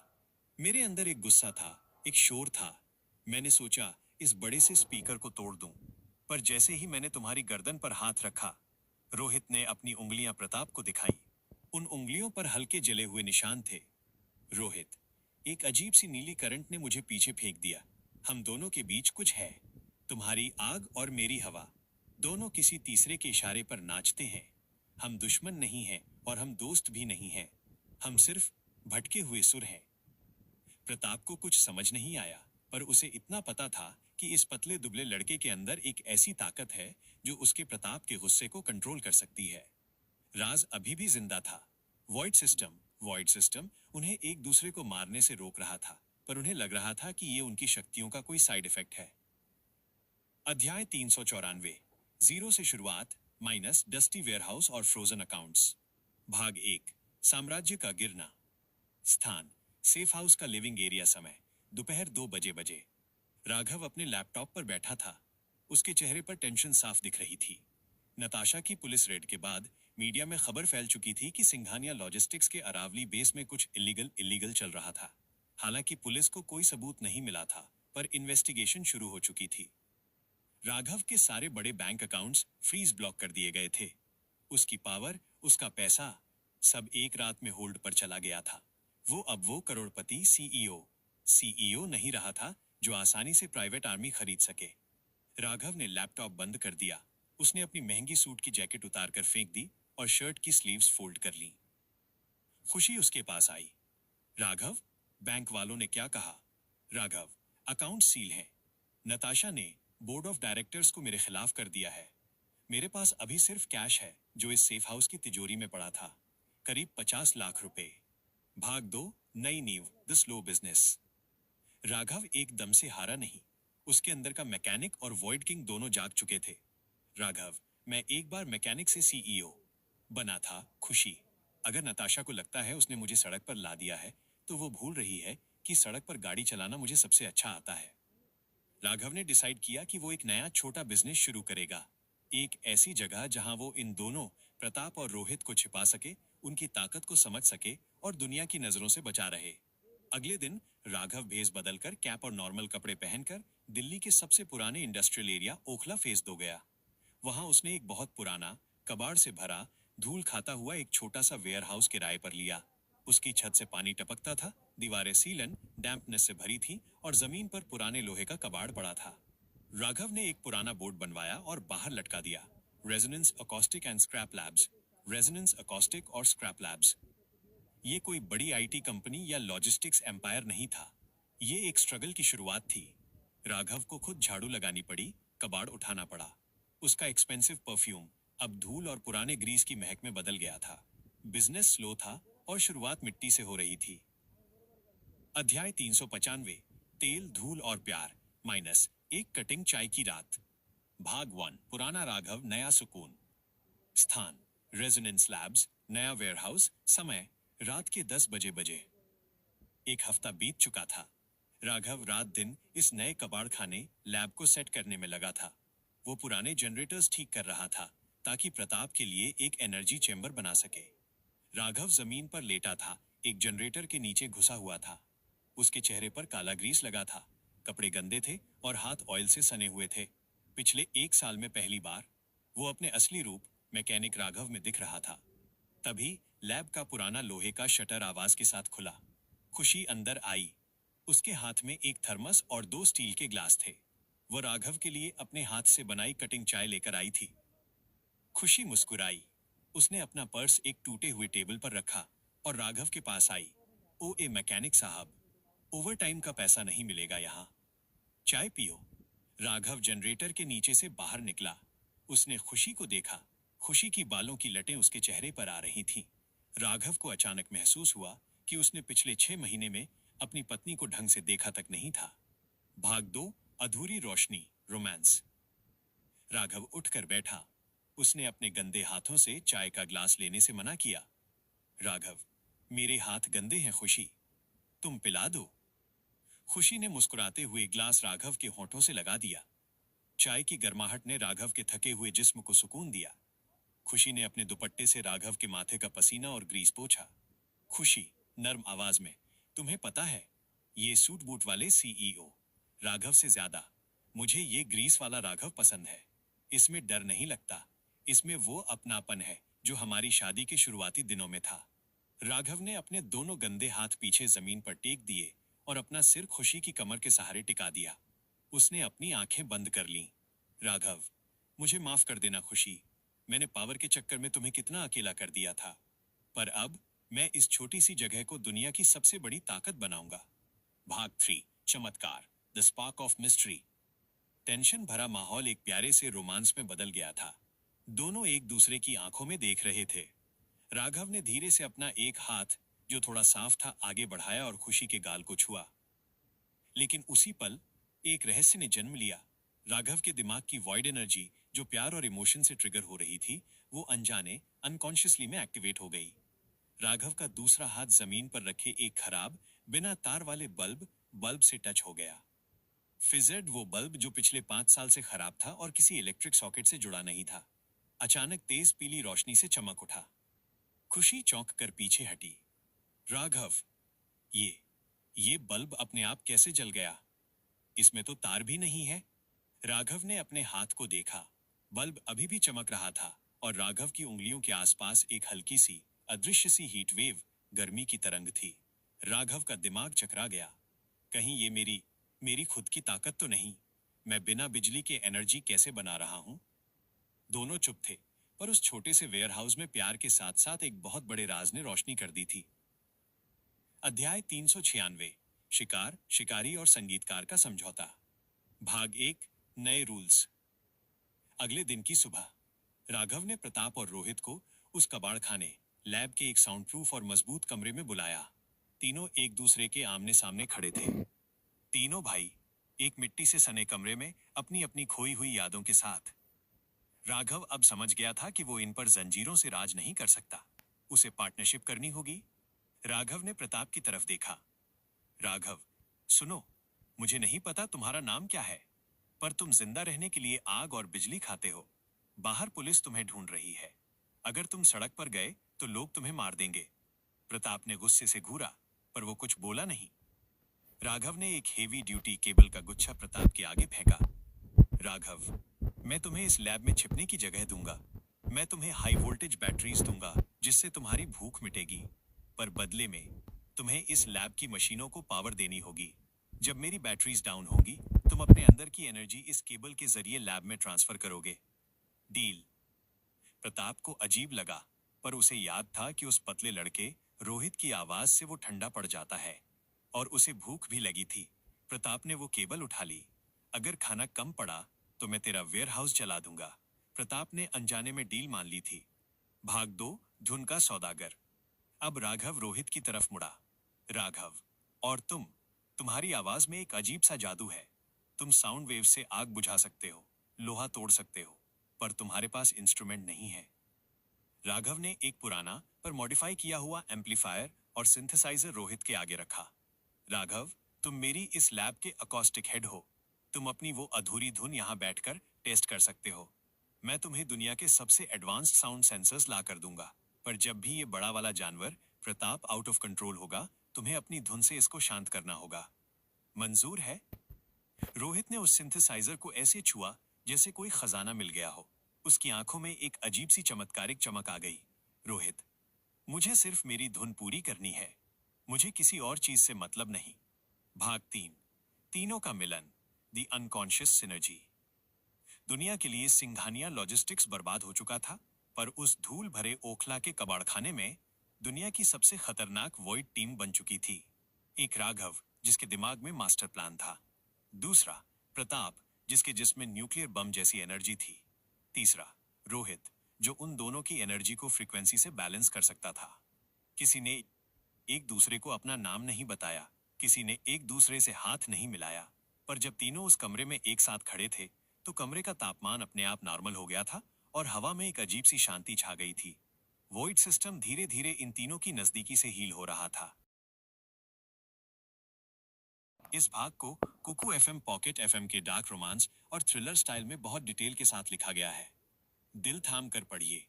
मेरे अंदर एक गुस्सा था, एक शोर था। मैंने सोचा इस बड़े से स्पीकर को तोड़ दूं। पर जैसे ही मैंने तुम्हारी गर्दन पर हाथ रखा, रोहित ने अपनी उंगलियां प्रताप को दिखाई। उन उंगलियों पर हल्के जले हुए निशान थे। रोहित, एक अजीब सी नीली करंट ने मुझे पीछे फेंक दिया। हम दोनों के बीच कुछ है। तुम्हारी आग और मेरी हवा, दोनों किसी तीसरे के इशारे पर नाचते हैं। हम दुश्मन नहीं हैं और हम दोस्त भी नहीं हैं। हम सिर्फ भटके हुए सुर हैं। प्रताप को कुछ समझ नहीं आया, पर उसे इतना पता था कि इस पतले दुबले लड़के के अंदर एक ऐसी ताकत है जो उसके प्रताप के गुस्से को कंट्रोल कर सकती है। राज अभी भी जिंदा था। वॉइड सिस्टम उन्हें एक दूसरे को मारने से रोक रहा था, पर उन्हें लग रहा था कि ये उनकी शक्तियों का कोई साइड इफेक्ट है। अध्याय 394, जीरो से शुरुआत, माइनस डस्टी वेयरहाउस और फ्रोजन अकाउंट्स। भाग 1, साम्राज्य का गिरना। स्थान, सेफ हाउस का लिविंग एरिया। समय, दोपहर 2 बजे। राघव अपने लैपटॉप पर बैठा था। उसके चेहरे पर टेंशन साफ दिख रही थी। नताशा की पुलिस रेड के बाद मीडिया में खबर फैल चुकी थी कि सिंघानिया लॉजिस्टिक्स के अरावली बेस में कुछ इलीगल चल रहा था। हालांकि पुलिस को कोई सबूत नहीं मिला था, पर इन्वेस्टिगेशन शुरू हो चुकी थी। राघव के सारे बड़े बैंक अकाउंट्स फ्रीज ब्लॉक कर दिए गए थे। उसकी पावर, उसका पैसा, सब एक रात में होल्ड पर चला गया था। वो करोड़पति सीईओ नहीं रहा था जो आसानी से प्राइवेट आर्मी खरीद सके। राघव ने लैपटॉप बंद कर दिया। उसने अपनी महंगी सूट की जैकेट उतार कर फेंक दी और शर्ट की स्लीव्स फोल्ड कर ली। खुशी उसके पास आई। राघव, बैंक वालों ने क्या कहा? राघव, अकाउंट सील हैं। नताशा ने बोर्ड ऑफ डायरेक्टर्स को मेरे खिलाफ कर दिया है। मेरे पास अभी सिर्फ कैश है जो इस सेफ हाउस की तिजोरी में पड़ा था, करीब 50 लाख रुपए। भाग 2, नई नींव, द स्लो बिजनेस। राघव एकदम से हारा नहीं। उसके अंदर का मैकेनिक और वॉइड किंग दोनों जाग चुके थे। राघव, मैं एक बार मैकेनिक से सीईओ बना था। खुशी, अगर नताशा को लगता है उसने मुझे सड़क पर ला दिया है, तो वो भूल रही है कि सड़क पर गाड़ी चलाना मुझे सबसे अच्छा आता है। राघव ने डिसाइड किया कि वो एक नया छोटा बिजनेस शुरू करेगा। एक ऐसी जगह जहां वो इन दोनों, प्रताप और रोहित को छिपा सके, उनकी ताकत को समझ सके और दुनिया की नजरों से बचा रहे। अगले दिन राघव भेस बदलकर कैप और नॉर्मल कपड़े पहनकर दिल्ली के सबसे पुराने इंडस्ट्रियल एरिया ओखला फेस 2 गया। वहां उसने एक बहुत पुराना, कबाड़ से भरा, धूल खाता हुआ एक छोटा सा वेयर हाउस किराए पर लिया। उसकी छत से पानी टपकता था, दीवारें सीलन डैम्पनेस से भरी थी और जमीन पर पुराने लोहे का कबाड़ पड़ा था। राघव ने एक पुराना बोर्ड बनवाया और बाहर लटका दिया, resonance acoustic and scrap labs. Resonance acoustic और स्क्रैप लैब्स, ये कोई बड़ी आईटी कंपनी या लॉजिस्टिक्स एम्पायर नहीं था। ये एक स्ट्रगल की शुरुआत थी। राघव को खुद झाड़ू लगानी पड़ी, कबाड़ उठाना पड़ा। उसका एक्सपेंसिव परफ्यूम अब धूल और पुराने ग्रीस की महक में बदल गया था। बिजनेस स्लो था और शुरुआत मिट्टी से हो रही थी। अध्याय 395, तेल, धूल और प्यार माइनस एक कटिंग चाय की रात। भाग 1, पुराना राघव, नया सुकून। स्थान रेजोनेंस लैब्स, नया वेयरहाउस। समय रात के 10 बजे। एक हफ्ता बीत चुका था। राघव रात दिन इस नए कबाड़ खाने लैब को सेट करने में लगा था। वो पुराने जनरेटर्स ठीक कर रहा था ताकि प्रताप के लिए एक एनर्जी चेंबर बना सके। राघव जमीन पर लेटा था, एक जनरेटर के नीचे घुसा हुआ था। उसके चेहरे पर काला ग्रीस लगा था, कपड़े गंदे थे और हाथ ऑयल से सने हुए थे। पिछले 1 साल में पहली बार वो अपने असली रूप मैकेनिक राघव में दिख रहा था। तभी लैब का पुराना लोहे का शटर आवाज के साथ खुला। खुशी अंदर आई। उसके हाथ में एक थर्मस और 2 स्टील के ग्लास थे। वो राघव के लिए अपने हाथ से बनाई कटिंग चाय लेकर आई थी। खुशी मुस्कुराई। उसने अपना पर्स एक टूटे हुए टेबल पर रखा और राघव के पास आई। ओ ए मैकेनिक साहब, ओवर टाइम का पैसा नहीं मिलेगा यहाँ। चाय पियो। राघव जनरेटर के नीचे से बाहर निकला। उसने खुशी को देखा। खुशी की बालों की लटें उसके चेहरे पर आ रही थीं। राघव को अचानक महसूस हुआ कि उसने पिछले 6 महीने में अपनी पत्नी को ढंग से देखा तक नहीं था। भाग 2, अधूरी रोशनी, रोमांस। राघव उठकर बैठा। उसने अपने गंदे हाथों से चाय का ग्लास लेने से मना किया। राघव, मेरे हाथ गंदे हैं खुशी, तुम पिला दो। खुशी ने मुस्कुराते हुए ग्लास राघव के होठों से लगा दिया। चाय की गर्माहट ने राघव के थके हुए जिस्म को सुकून दिया। खुशी ने अपने दुपट्टे से राघव के माथे का पसीना और ग्रीस पोंछा। खुशी नर्म आवाज में, तुम्हें पता है, ये सूट बूट वाले सीईओ राघव से ज्यादा मुझे ये ग्रीस वाला राघव पसंद है। इसमें डर नहीं लगता, इसमें वो अपनापन है जो हमारी शादी के शुरुआती दिनों में था। राघव ने अपने दोनों गंदे हाथ पीछे जमीन पर टेक दिए और अपना सिर खुशी की कमर के सहारे टिका दिया। उसने अपनी आंखें बंद कर लीं। राघव, मुझे माफ कर देना खुशी, मैंने पावर के चक्कर में तुम्हें कितना अकेला कर दिया था। पर अब मैं इस छोटी सी जगह को दुनिया की सबसे बड़ी ताकत बनाऊंगा। भाग 3, चमत्कार, the spark of mystery. Tension भरा माहौल एक प्यारे से रोमांस में बदल गया था। दोनों एक दूसरे की आंखों में देख रहे थे। राघव ने धीरे से अपना एक हाथ, जो थोड़ा साफ था, आगे बढ़ाया और खुशी के गाल को छुआ। लेकिन उसी पल एक रहस्य ने जन्म लिया। राघव के दिमाग की वॉइड एनर्जी, जो प्यार और इमोशन से ट्रिगर हो रही थी, वो अनजाने अनकॉन्शियसली में एक्टिवेट हो गई। राघव का दूसरा हाथ जमीन पर रखे एक खराब बिना तार वाले बल्ब से टच हो गया। फिजेड, वो बल्ब जो पिछले 5 साल से खराब था और किसी इलेक्ट्रिक सॉकेट से जुड़ा नहीं था, अचानक तेज पीली रोशनी से चमक उठा। खुशी चौंक कर पीछे हटी। राघव, ये बल्ब अपने आप कैसे जल गया? इसमें तो तार भी नहीं है। राघव ने अपने हाथ को देखा। बल्ब अभी भी चमक रहा था और राघव की उंगलियों के आसपास एक हल्की सी अदृश्य सी हीट वेव, गर्मी की तरंग थी। राघव का दिमाग चकरा गया। कहीं ये मेरी खुद की ताकत तो नहीं? मैं बिना बिजली के एनर्जी कैसे बना रहा हूं? दोनों चुप थे, पर उस छोटे से वेयरहाउस में प्यार के साथ साथ एक बहुत बड़े राज ने रोशनी कर दी थी। अध्याय 396, शिकार, शिकारी और संगीतकार का समझौता। भाग 1, नए रूल्स। अगले दिन की सुबह राघव ने प्रताप और रोहित को उस कबाड़ खाने लैब के एक साउंड प्रूफ और मजबूत कमरे में बुलाया। तीनों एक दूसरे के आमने सामने खड़े थे। तीनों भाई एक मिट्टी से सने कमरे में अपनी अपनी खोई हुई यादों के साथ। राघव अब समझ गया था कि वो इन पर जंजीरों से राज नहीं कर सकता, उसे पार्टनरशिप करनी होगी। राघव ने प्रताप की तरफ देखा। राघव, सुनो, मुझे नहीं पता तुम्हारा नाम क्या है, पर तुम जिंदा रहने के लिए आग और बिजली खाते हो। बाहर पुलिस तुम्हें ढूंढ रही है। अगर तुम सड़क पर गए तो लोग तुम्हें मार देंगे। प्रताप ने गुस्से से घूरा, पर वो कुछ बोला नहीं। राघव ने एक हेवी ड्यूटी केबल का गुच्छा प्रताप के आगे फेंका। राघव, मैं तुम्हें इस लैब में छिपने की जगह दूंगा। मैं तुम्हें हाई वोल्टेज बैटरीज दूंगा जिससे तुम्हारी भूख मिटेगी। पर बदले में तुम्हें इस लैब की मशीनों को पावर देनी होगी। जब मेरी बैटरीज डाउन होंगी, तुम अपने अंदर की एनर्जी इस केबल के जरिए लैब में ट्रांसफर करोगे। डील। प्रताप को अजीब लगा, पर उसे याद था कि उस पतले लड़के रोहित की आवाज से वो ठंडा पड़ जाता है, और उसे भूख भी लगी थी। प्रताप ने वो केबल उठा ली। अगर खाना कम पड़ा तो मैं तेरा वेयर हाउस जला दूंगा। प्रताप ने अनजाने में डील मान ली थी। भाग 2, धुन का सौदागर। अब राघव रोहित की तरफ मुड़ा। राघव, और तुम्हारी आवाज में एक अजीब सा जादू है। तुम साउंड वेव से आग बुझा सकते हो, लोहा तोड़ सकते हो, पर तुम्हारे पास इंस्ट्रूमेंट नहीं है। राघव ने एक पुराना पर मॉडिफाई किया हुआ एम्पलीफायर और सिंथेसाइजर रोहित के आगे रखा। राघव, तुम मेरी इस लैब के अकॉस्टिक हेड हो। तुम अपनी वो अधूरी धुन यहाँ बैठकर टेस्ट कर सकते हो। मैं तुम्हें दुनिया के सबसे एडवांस्ड साउंड सेंसर्स ला कर दूंगा, पर जब भी ये बड़ा वाला जानवर प्रताप आउट ऑफ कंट्रोल होगा, तुम्हें अपनी धुन से इसको शांत करना होगा। मंजूर है? रोहित ने उस सिंथेसाइजर को ऐसे छुआ जैसे कोई खजाना मिल गया हो। उसकी आंखों में एक अजीब सी चमत्कारिक चमक आ गई। रोहित, मुझे सिर्फ मेरी धुन पूरी करनी है। मुझे किसी और चीज से मतलब नहीं। भाग 3, तीनों का मिलन, द अनकॉन्शियस सिनर्जी। दुनिया के लिए सिंघानिया लॉजिस्टिक्स बर्बाद हो चुका था, पर उस धूल भरे ओखला के कबाड़खाने में दुनिया की सबसे खतरनाक वॉइड टीम बन चुकी थी। एक राघव, जिसके दिमाग में मास्टर प्लान था। दूसरा प्रताप, जिसके जिस्म में न्यूक्लियर बम जैसी एनर्जी थी। तीसरा रोहित, जो उन दोनों की एनर्जी को फ्रीक्वेंसी से बैलेंस कर सकता था। किसी ने एक दूसरे को अपना नाम नहीं बताया, किसी ने एक दूसरे से हाथ नहीं मिलाया, पर जब तीनों उस कमरे में एक साथ खड़े थे, तो कमरे का तापमान अपने आप नॉर्मल हो गया था और हवा में एक अजीब सी शांति छा गई थी। वॉइड सिस्टम धीरे धीरे इन तीनों की नजदीकी से हील हो रहा था। इस भाग को कुकू एफएम पॉकेट एफएम के डार्क रोमांस और थ्रिलर स्टाइल में बहुत डिटेल के साथ लिखा गया है। दिल थाम कर पढ़िए।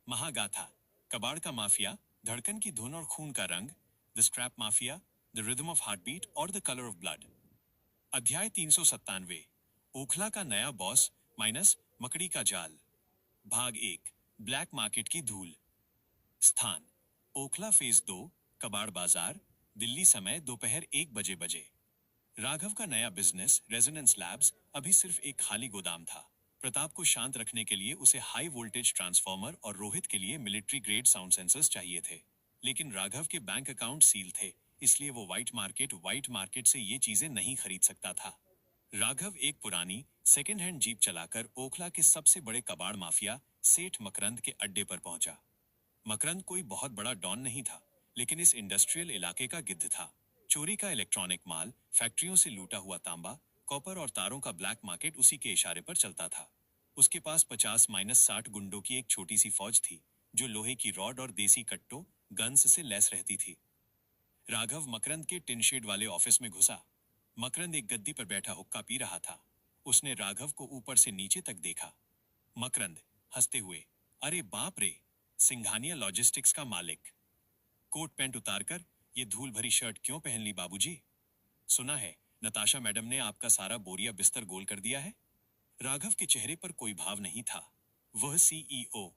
महागाथा, कबाड़ का माफिया, धड़कन की धुन और खून का रंग, the scrap mafia, the rhythm of heartbeat और द कलर ऑफ ब्लड। अध्याय 397, ओखला का नया बॉस माइनस मकड़ी का जाल। भाग 1, ब्लैक मार्केट की धूल। स्थान ओखला फेज 2, कबाड़ बाजार, दिल्ली समय दोपहर 1 बजे। राघव का नया बिजनेस रेजोनेंस लैब्स अभी सिर्फ एक खाली गोदाम था। प्रताप को शांत रखने के लिए उसे हाई वोल्टेज ट्रांसफार्मर और रोहित के लिए मिलिट्री ग्रेड साउंड सेंसर्स चाहिए थे। लेकिन राघव के बैंक अकाउंट सील थे, इसलिए वो व्हाइट मार्केट से ये चीजें नहीं खरीद सकता था। राघव एक पुरानी सेकेंड हैंड जीप चलाकर ओखला के सबसे बड़े कबाड़ माफिया सेठ मकरंद के अड्डे पर पहुंचा। मकरंद कोई बहुत बड़ा डॉन नहीं था, लेकिन इस इंडस्ट्रियल इलाके का गिद्ध था। चोरी का इलेक्ट्रॉनिक माल, फैक्ट्रियों से लूटा हुआ तांबा, कॉपर और तारों का ब्लैक मार्केट उसी के इशारे पर चलता था। उसके पास 50-60 गुंडों की एक छोटी सी फौज थी, जो लोहे की रॉड और देसी कट्टों गन्स से लैस रहती थी। राघव मकरंद के टिन शेड वाले ऑफिस में घुसा। मकरंद एक गद्दी पर बैठा हुक्का पी रहा था। उसने राघव को ऊपर से नीचे तक देखा। मकरंद हंसते हुए, अरे बाप रे, सिंघानिया लॉजिस्टिक्स का मालिक। कोट पैंट उतारकर ये धूल भरी शर्ट क्यों पहन ली बाबूजी? सुना है नताशा मैडम ने आपका सारा बोरिया बिस्तर गोल कर दिया है। राघव के चेहरे पर कोई भाव नहीं था। वह सीईओ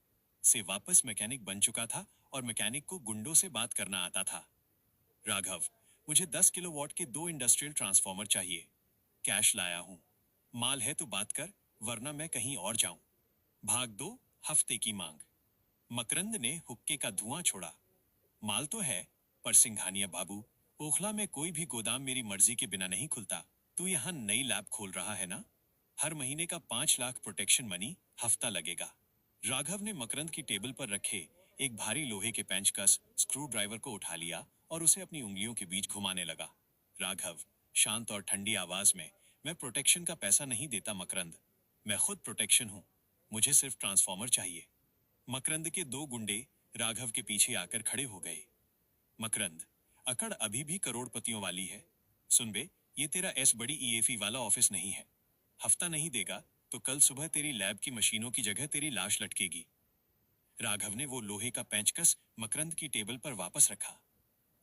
से वापस मैकेनिक बन चुका था और मैकेनिक को गुंडों से बात करना आता था। राघव, मुझे 10 किलोवाट के 2 इंडस्ट्रियल ट्रांसफार्मर चाहिए। कैश लाया हूं। माल है तो बात कर, वरना मैं कहीं और जाऊं। भाग 2, हफ्ते की मांग। मकरंद ने हुक्के का धुआं छोड़ा। माल तो है, पर सिंघानिया बाबू, ओखला में कोई भी गोदाम मेरी मर्जी के बिना नहीं खुलता। तू यहाँ नई लैब खोल रहा है ना? हर महीने का 5 लाख प्रोटेक्शन मनी, हफ्ता लगेगा। राघव ने मकरंद की टेबल पर रखे एक भारी लोहे के पेंचकस स्क्रू ड्राइवर को उठा लिया और उसे अपनी उंगलियों के बीच घुमाने लगा। राघव शांत और ठंडी आवाज में, मैं प्रोटेक्शन का पैसा नहीं देता मकरंद, मैं खुद प्रोटेक्शन हूं। मुझे सिर्फ ट्रांसफार्मर चाहिए। मकरंद के 2 गुंडे राघव के पीछे आकर खड़े हो गए। मकरंद, अकड़ अभी भी करोड़पतियों वाली है। सुन बे, ये तेरा एस बड़ी ईएफई वाला ऑफिस नहीं है। हफ्ता नहीं देगा तो कल सुबह तेरी लैब की मशीनों की जगह तेरी लाश लटकेगी। राघव ने वो लोहे का पेंचकस मकरंद की टेबल पर वापस रखा,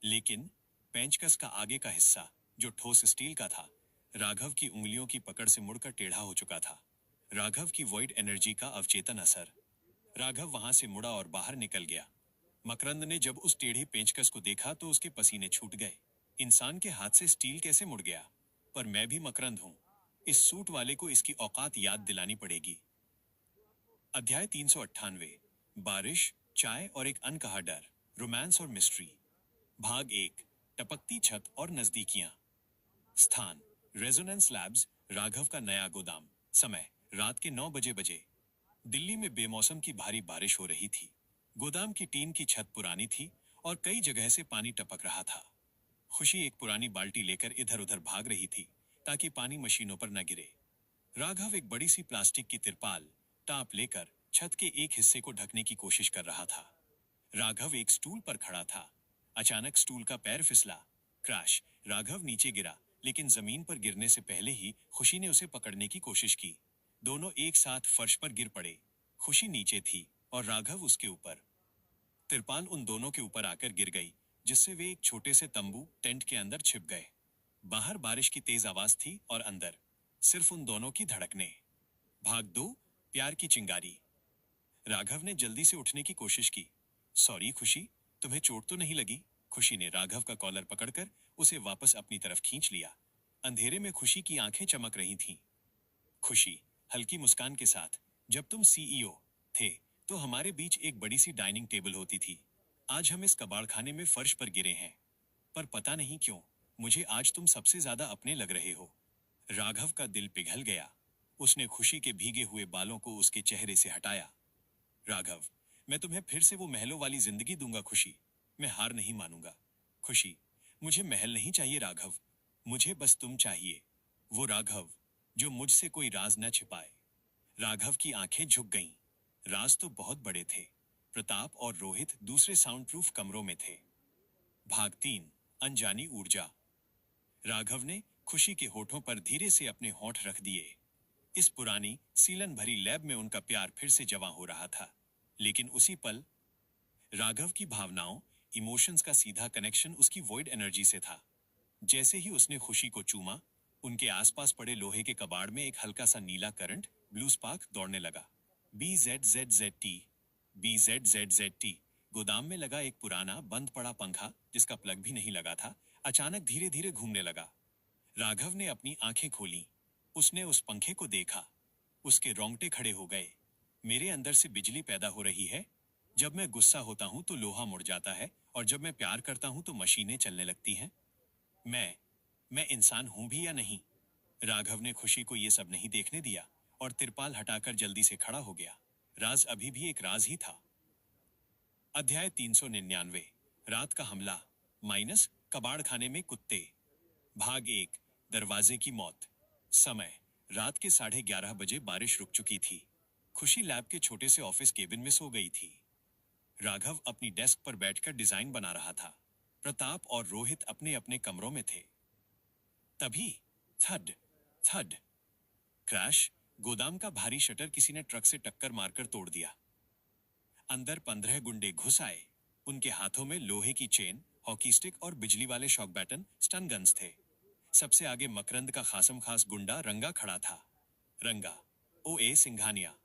लेकिन पेंचकस का आगे का हिस्सा, जो ठोस स्टील का था, राघव की उंगलियों की पकड़ से मुड़कर टेढ़ा हो चुका था। राघव की वॉइड एनर्जी का अवचेतन असर। राघव वहां से मुड़ा और बाहर निकल गया। मकरंद ने जब उस टेढ़े पेंचकस को देखा तो उसके पसीने छूट गए। इंसान के हाथ से स्टील कैसे मुड़ गया? पर मैं भी मकरंद हूं। इस सूट वाले को इसकी औकात याद दिलानी पड़ेगी। अध्याय 398। बारिश, चाय और एक अनकहा डर। रोमांस और मिस्ट्री। भाग 1। टपकती छत और नजदीकियां। स्थान रेजोनेंस लैब्स, राघव का नया गोदाम। समय रात के 9 बजे। दिल्ली में बेमौसम की भारी बारिश हो रही थी। गोदाम की टीन की छत पुरानी थी और कई जगह से पानी टपक रहा था। खुशी एक पुरानी बाल्टी लेकर इधर उधर भाग रही थी ताकि पानी मशीनों पर न गिरे। राघव एक बड़ी सी प्लास्टिक की तिरपाल टाप लेकर छत के एक हिस्से को ढकने की कोशिश कर रहा था। राघव एक स्टूल पर खड़ा था। अचानक स्टूल का पैर फिसला। क्रैश। राघव नीचे गिरा, लेकिन जमीन पर गिरने से पहले ही खुशी ने उसे पकड़ने की कोशिश की। दोनों एक साथ फर्श पर गिर पड़े। खुशी नीचे थी और राघव उसके ऊपर। तिरपाल उन दोनों के ऊपर आकर गिर गई, जिससे वे एक छोटे से तंबू टेंट के अंदर छिप गए। बाहर बारिश की तेज आवाज थी और अंदर सिर्फ उन दोनों की धड़कनें। भाग 2। प्यार की चिंगारी। राघव ने जल्दी से उठने की कोशिश की। सॉरी खुशी, तुम्हें चोट तो नहीं लगी? खुशी ने राघव का कॉलर पकड़कर उसे वापस अपनी तरफ खींच लिया। अंधेरे में खुशी की आंखें चमक रही थीं। खुशी हल्की मुस्कान के साथ, जब तुम सीईओ थे तो हमारे बीच एक बड़ी सी डाइनिंग टेबल होती थी। आज हम इस कबाड़खाने में फर्श पर गिरे हैं, पर पता नहीं क्यों मुझे आज तुम सबसे ज्यादा अपने लग रहे हो। राघव का दिल पिघल गया। उसने खुशी के भीगे हुए बालों को उसके चेहरे से हटाया। राघव, मैं तुम्हें फिर से वो महलों वाली जिंदगी दूंगा खुशी। मैं हार नहीं मानूंगा। खुशी, मुझे महल नहीं चाहिए राघव, मुझे बस तुम चाहिए। वो राघव जो मुझसे कोई राज न छिपाए। राघव की आंखें झुक गईं। राज तो बहुत बड़े थे। प्रताप और रोहित दूसरे साउंड प्रूफ कमरों में थे। भाग 3। अनजानी ऊर्जा। राघव ने खुशी के होठों पर धीरे से अपने होंठ रख दिए। इस पुरानी सीलन भरी लैब में उनका प्यार फिर से जवां हो रहा था। लेकिन उसी पल राघव की भावनाओं, इमोशंस का सीधा कनेक्शन उसकी वॉइड एनर्जी से था। जैसे ही उसने खुशी को चूमा, उनके आसपास पड़े लोहे के कबाड़ में एक हल्का सा नीला करंट, ब्लू स्पार्क दौड़ने लगा। BZZZT, BZZZT। गोदाम में लगा एक पुराना बंद पड़ा पंखा, जिसका प्लग भी नहीं लगा था, अचानक धीरे धीरे घूमने लगा। राघव ने अपनी आंखें खोली। उसने उस पंखे को देखा। उसके रोंगटे खड़े हो गए। मेरे अंदर से बिजली पैदा हो रही है। जब मैं गुस्सा होता हूं तो लोहा मुड़ जाता है, और जब मैं प्यार करता हूं तो मशीनें चलने लगती हैं। मैं इंसान हूं भी या नहीं? राघव ने खुशी को यह सब नहीं देखने दिया और तिरपाल हटाकर जल्दी से खड़ा हो गया। राज अभी भी एक राज ही था। अध्याय 399। रात का हमला माइनस कबाड़ खाने में कुत्ते। भाग 1। दरवाजे की मौत। समय रात के 11:30 बजे। बारिश रुक चुकी थी। खुशी लैब के छोटे से ऑफिस केबिन में सो गई थी। राघव अपनी डेस्क पर बैठकर डिजाइन बना रहा था। प्रताप और रोहित अपने अपने कमरों में थे। तभी थड थड क्रैश। गोदाम का भारी शटर किसी ने ट्रक से टक्कर मारकर तोड़ दिया। अंदर 15 गुंडे घुस आए। उनके हाथों में लोहे की चेन, हॉकी स्टिक और बिजली वाले शॉक बैटन, स्टन गन्स थे। सबसे आगे मकरंद का खासम खास गुंडा रंगा खड़ा था। रंगा, ओए सिंघानिया,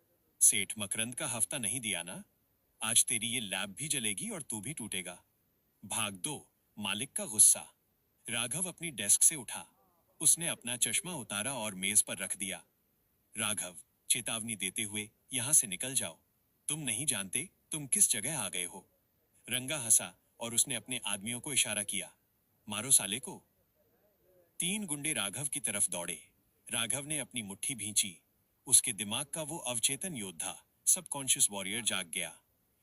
सेठ मकरंद का हफ्ता नहीं दिया ना? आज तेरी ये लैब भी जलेगी और तू भी टूटेगा। भाग 2। मालिक का गुस्सा। राघव अपनी डेस्क से उठा। उसने अपना चश्मा उतारा और मेज पर रख दिया। राघव, चेतावनी देते हुए, यहां से निकल जाओ। तुम नहीं जानते तुम किस जगह आ गए हो। रंगा हंसा और उसने अपने आदमियों को इशारा किया। मारो साले को। 3 गुंडे राघव की तरफ दौड़े। राघव ने अपनी मुट्ठी भींची। उसके दिमाग का वो अवचेतन योद्धा, सबकॉन्शियस वॉरियर जाग गया।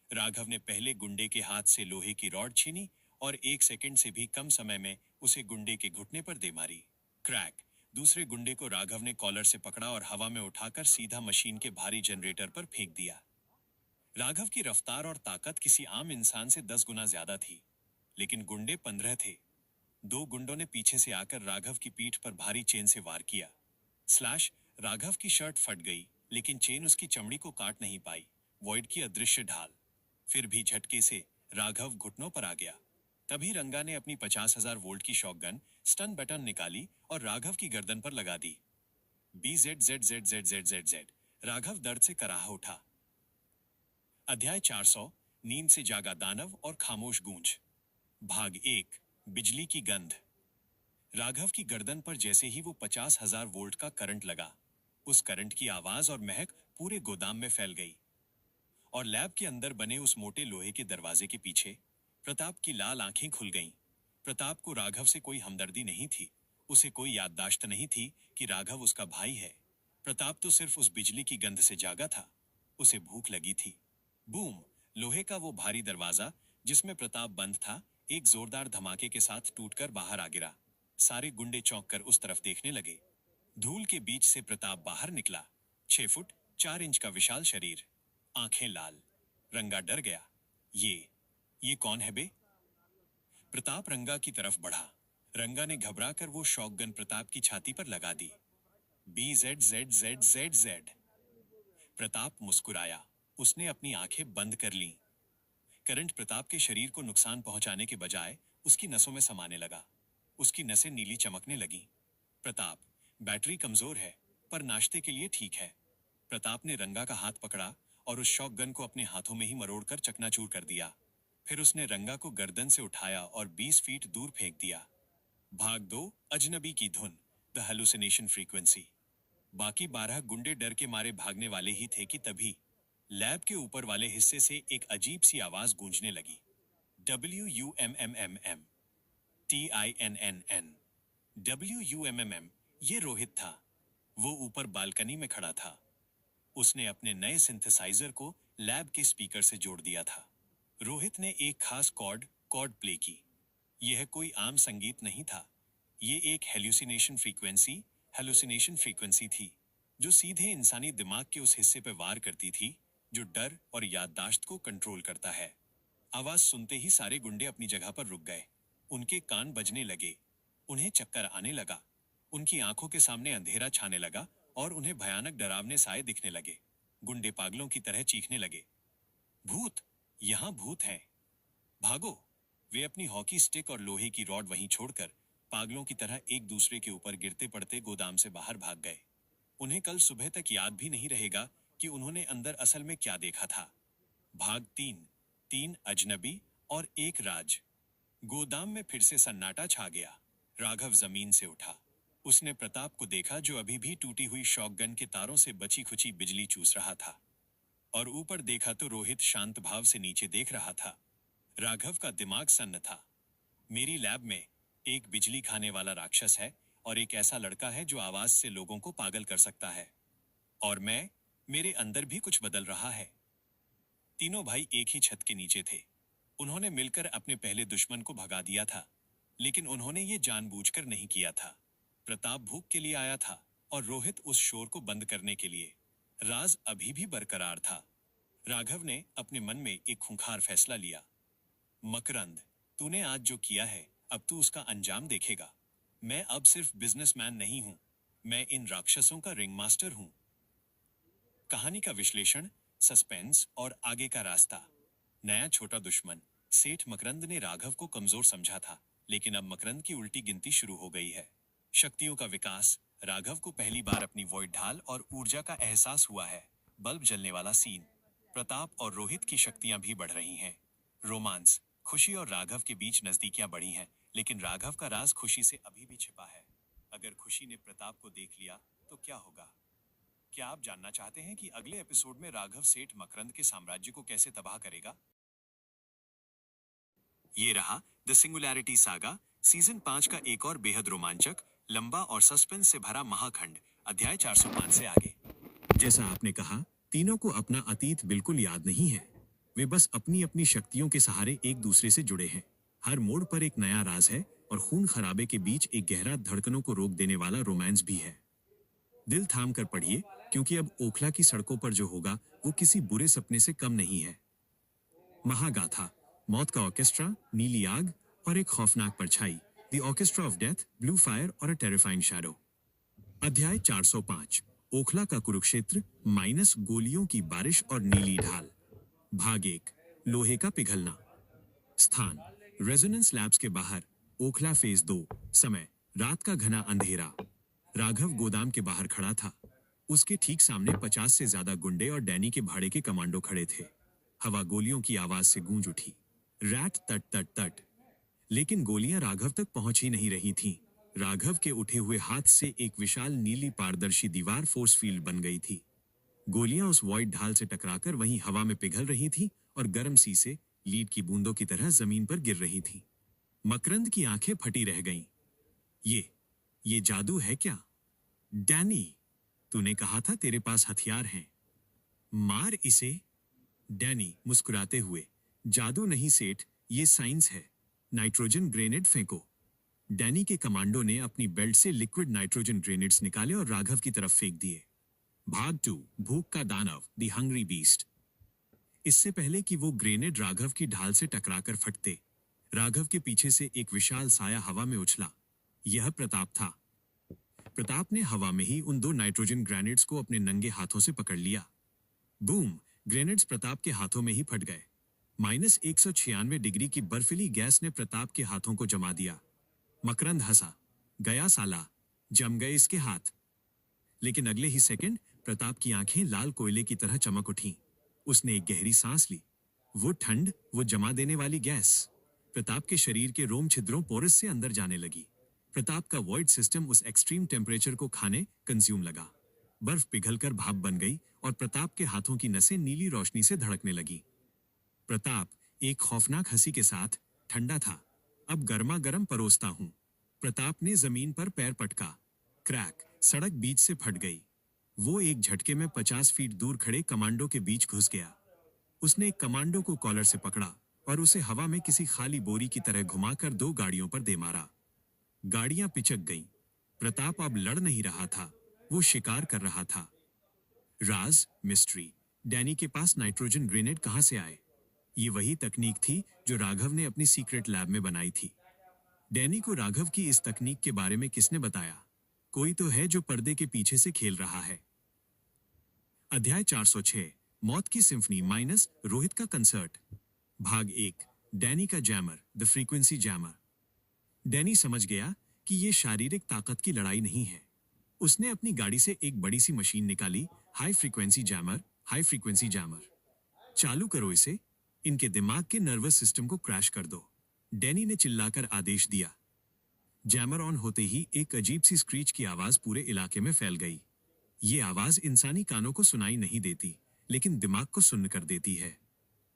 राघव ने पहले गुंडे के हाथ से लोहे की रॉड छीनी और 1 सेकंड से भी कम समय में उसे गुंडे के घुटने पर दे मारी। क्रैक। दूसरे गुंडे को राघव ने कॉलर से पकड़ा और हवा में उठाकर सीधा मशीन के भारी जनरेटर पर फेंक दिया। राघव की रफ्तार और ताकत किसी आम इंसान से 10 गुना ज्यादा थी, लेकिन गुंडे 15 थे। 2 गुंडों ने पीछे से आकर राघव की पीठ पर भारी चेन से वार किया। स्लैश। राघव की शर्ट फट गई, लेकिन चेन उसकी चमड़ी को काट नहीं पाई। वॉइड की अदृश्य ढाल। फिर भी झटके से राघव घुटनों पर आ गया। तभी रंगा ने अपनी 50,000 वोल्ट की शॉटगन, स्टन बटन निकाली और राघव की गर्दन पर लगा दी। BZZZZZZZ। राघव दर्द से कराह उठा। अध्याय 400। नींद से जागा दानव और खामोश गूंज। भाग 1। बिजली की गंध। राघव की गर्दन पर जैसे ही वो 50,000 वोल्ट का करंट लगा, उस करंट की आवाज और महक पूरे गोदाम में फैल गई। और लैब के अंदर बने उस मोटे लोहे के दरवाजे के पीछे प्रताप की लाल आंखें खुल गईं। प्रताप को राघव से कोई हमदर्दी नहीं थी, उसे कोई याददाश्त नहीं थी कि राघव उसका भाई है। प्रताप तो सिर्फ उस बिजली की गंध से जागा था। उसे भूख लगी थी। बूम! लोहे का वो भारी दरवाजा जिसमें प्रताप बंद था, एक जोरदार धमाके के साथ टूटकर बाहर आ गिरा। सारे गुंडे चौंक कर उस तरफ देखने लगे। धूल के बीच से प्रताप बाहर निकला। 6 फुट 4 इंच का विशाल शरीर, आंखें लाल। रंगा डर गया। ये कौन है बे? प्रताप रंगा की तरफ बढ़ा। रंगा ने घबराकर वो शॉटगन प्रताप की छाती पर लगा दी। BZZZZZ। प्रताप मुस्कुराया। उसने अपनी आंखें बंद कर लीं। करंट प्रताप के शरीर को नुकसान पहुंचाने के बजाय उसकी नसों में समाने लगा। उसकी नसें नीली चमकने लगीं। प्रताप, बैटरी कमजोर है, पर नाश्ते के लिए ठीक है। प्रताप ने रंगा का हाथ पकड़ा और उस शॉटगन को अपने हाथों में ही मरोड़कर चकनाचूर कर दिया। फिर उसने रंगा को गर्दन से उठाया और 20 फीट दूर फेंक दिया। भाग 2। अजनबी की धुन, द हेलुसिनेशन फ्रीक्वेंसी। बाकी 12 गुंडे डर के मारे भागने वाले ही थे कि तभी लैब के ऊपर वाले हिस्से से एक अजीब सी आवाज गूंजने लगी। WUMMMM TINNN WUMMM। ये रोहित था। वो ऊपर बालकनी में खड़ा था। उसने अपने नए सिंथेसाइजर को लैब के स्पीकर से जोड़ दिया था। रोहित ने एक खास कॉर्ड प्ले की। यह कोई आम संगीत नहीं था। ये एक हेलुसिनेशन फ्रीक्वेंसी थी, जो सीधे इंसानी दिमाग के उस हिस्से पर वार करती थी जो डर और याददाश्त को कंट्रोल करता है। आवाज सुनते ही सारे गुंडे अपनी जगह पर रुक गए। उनके कान बजने लगे। उन्हें चक्कर आने लगा। उनकी आंखों के सामने अंधेरा छाने लगा और उन्हें भयानक डरावने साए दिखने लगे। गुंडे पागलों की तरह चीखने लगे, भूत! यहाँ भूत है, भागो! वे अपनी हॉकी स्टिक और लोहे की रॉड वहीं छोड़कर पागलों की तरह एक दूसरे के ऊपर गिरते पड़ते गोदाम से बाहर भाग गए। उन्हें कल सुबह तक याद भी नहीं रहेगा कि उन्होंने अंदर असल में क्या देखा था। भाग 3। 3 अजनबी और एक राज। गोदाम में फिर से सन्नाटा छा गया। राघव जमीन से उठा। उसने प्रताप को देखा जो अभी भी टूटी हुई शॉटगन के तारों से बची खुची बिजली चूस रहा था। और ऊपर देखा तो रोहित शांत भाव से नीचे देख रहा था। राघव का दिमाग सन्न था। मेरी लैब में एक बिजली खाने वाला राक्षस है और एक ऐसा लड़का है जो आवाज से लोगों को पागल कर सकता है। और मेरे अंदर भी कुछ बदल रहा है। तीनों भाई एक ही छत के नीचे थे। उन्होंने मिलकर अपने पहले दुश्मन को भगा दिया था, लेकिन उन्होंने ये जानबूझकर नहीं किया था। प्रताप भूख के लिए आया था और रोहित उस शोर को बंद करने के लिए। राज अभी भी बरकरार था। राघव ने अपने मन में एक खूंखार फैसला लिया। मकरंद, तूने आज जो किया है, अब तू उसका अंजाम देखेगा। मैं अब सिर्फ बिजनेसमैन नहीं हूं, मैं इन राक्षसों का रिंग मास्टर हूं। कहानी का विश्लेषण, सस्पेंस और आगे का रास्ता। नया छोटा दुश्मन। सेठ मकरंद ने राघव को कमजोर समझा था, लेकिन अब मकरंद की उल्टी गिनती शुरू हो गई है। शक्तियों का विकास। राघव को पहली बार अपनी वॉइड ढाल और ऊर्जा का एहसास हुआ है। बल्ब जलने वाला सीन। प्रताप और रोहित की शक्तियां भी बढ़ रही हैं। रोमांस। खुशी और राघव के बीच नजदीकियां बढ़ी हैं, लेकिन राघव का राज खुशी से अभी भी छिपा है। अगर खुशी ने प्रताप को देख लिया तो क्या होगा? क्या आप जानना चाहते हैं कि अगले एपिसोड में राघव सेठ मकरंद के साम्राज्य को कैसे तबाह करेगा? ये रहा द सिंगुलैरिटी सागा, सीजन 5 का एक और बेहद रोमांचक, लंबा और सस्पेंस से भरा महाखंड, अध्याय 405 से आगे। जैसा आपने कहा, तीनों को अपना अतीत बिल्कुल याद नहीं है। वे बस अपनी अपनी शक्तियों के सहारे एक दूसरे से जुड़े हैं। हर मोड़ पर एक नया राज है और खून खराबे के बीच एक गहरा धड़कनों को रोक देने वाला रोमांस भी है। दिल थाम कर पढ़िए, क्योंकि अब ओखला की सड़कों पर जो होगा वो किसी बुरे सपने से कम नहीं है। महागाथा, मौत का ऑर्केस्ट्रा, नीली आग और एक खौफनाक परछाई, the orchestra of death, blue fire और अ टेरिफाइंग शैडो। अध्याय 405, ओखला का कुरुक्षेत्र, माइनस गोलियों की बारिश और नीली ढाल। भाग 1, लोहे का पिघलना। स्थान, रेजोनेंस लैब्स के बाहर, ओखला फेज 2। समय, रात का घना अंधेरा। राघव गोदाम के बाहर खड़ा था। उसके ठीक सामने 50 से ज्यादा गुंडे और डैनी के भाड़े के कमांडो खड़े थे। हवा गोलियों की आवाज से गूंज उठी। रैट तट तट तट। लेकिन गोलियां राघव तक पहुंच ही नहीं रही थीं। राघव के उठे हुए हाथ से एक विशाल नीली पारदर्शी दीवार फोर्स फील्ड बन गई थी। गोलियां उस वॉइड ढाल से टकराकर वहीं हवा में पिघल रही थीं और गर्म शीसे लीड की बूंदों की तरह जमीन पर गिर रही थीं। मकरंद की आंखें फटी रह गईं। ये जादू है क्या? डैनी, तूने कहा था तेरे पास हथियार हैं। मार इसे। डैनी मुस्कुराते हुए, जादू नहीं सेठ, ये साइंस है। नाइट्रोजन ग्रेनेड फेंको। डैनी के कमांडो ने अपनी बेल्ट से लिक्विड नाइट्रोजन ग्रेनेड्स निकाले और राघव की तरफ फेंक दिए। भाग 2, भूख का दानव, द हंग्री बीस्ट। इससे पहले कि वो ग्रेनेड राघव की ढाल से टकराकर फटते, राघव के पीछे से एक विशाल साया हवा में उछला। यह प्रताप था। प्रताप ने हवा में ही उन 2 नाइट्रोजन ग्रेनेड्स को अपने नंगे हाथों से पकड़ लिया। बूम! ग्रेनेड्स प्रताप के हाथों में ही फट गए। -196 डिग्री की बर्फीली गैस ने प्रताप के हाथों को जमा दिया। मकरंद हंसा। गया साला, जम गए इसके हाथ। लेकिन अगले ही सेकंड प्रताप की आंखें लाल कोयले की तरह चमक उठीं। उसने एक गहरी सांस ली। वो ठंड, वो जमा देने वाली गैस प्रताप के शरीर के रोम छिद्रों पोरस से अंदर जाने लगी। प्रताप का वॉइड सिस्टम उस एक्सट्रीम टेम्परेचर को खाने कंज्यूम लगा। बर्फ पिघलकर भाप बन गई और प्रताप के हाथों की नसें नीली रोशनी से धड़कने लगी। प्रताप एक खौफनाक हंसी के साथ, ठंडा था, अब गर्मा गर्म परोसता हूं। प्रताप ने जमीन पर पैर पटका। क्रैक! सड़क बीच से फट गई। वो एक झटके में 50 फीट दूर खड़े कमांडो के बीच घुस गया। उसने एक कमांडो को कॉलर से पकड़ा और उसे हवा में किसी खाली बोरी की तरह घुमाकर 2 गाड़ियों पर दे मारा। गाड़ियां पिचक गईं। प्रताप अब लड़ नहीं रहा था, वो शिकार कर रहा था। राज, मिस्ट्री, डैनी के पास नाइट्रोजन ग्रेनेड कहां से आए? ये वही तकनीक थी जो राघव ने अपनी सीक्रेट लैब में बनाई थी। डैनी को राघव की इस तकनीक के बारे में किसने बताया? कोई तो है जो पर्दे के पीछे से खेल रहा है। अध्याय 406, मौत की सिम्फनी माइनस रोहित का कंसर्ट। भाग 1, डैनी का jammer, the frequency jammer. Danny समझ गया कि ये शारीरिक ताकत की लड़ाई नहीं है। उसने अपनी गाड़ी से एक बड़ी सी मशीन निकाली। High frequency jammer, high frequency jammer. चालू करो इसे, इनके दिमाग के नर्वस सिस्टम को क्रैश कर दो। डैनी ने चिल्लाकर आदेश दिया। जैमर ऑन होते ही एक अजीब सी स्क्रीच की आवाज पूरे इलाके में फैल गई। ये आवाज इंसानी कानों को सुनाई नहीं देती, लेकिन दिमाग को सुन्न कर देती है।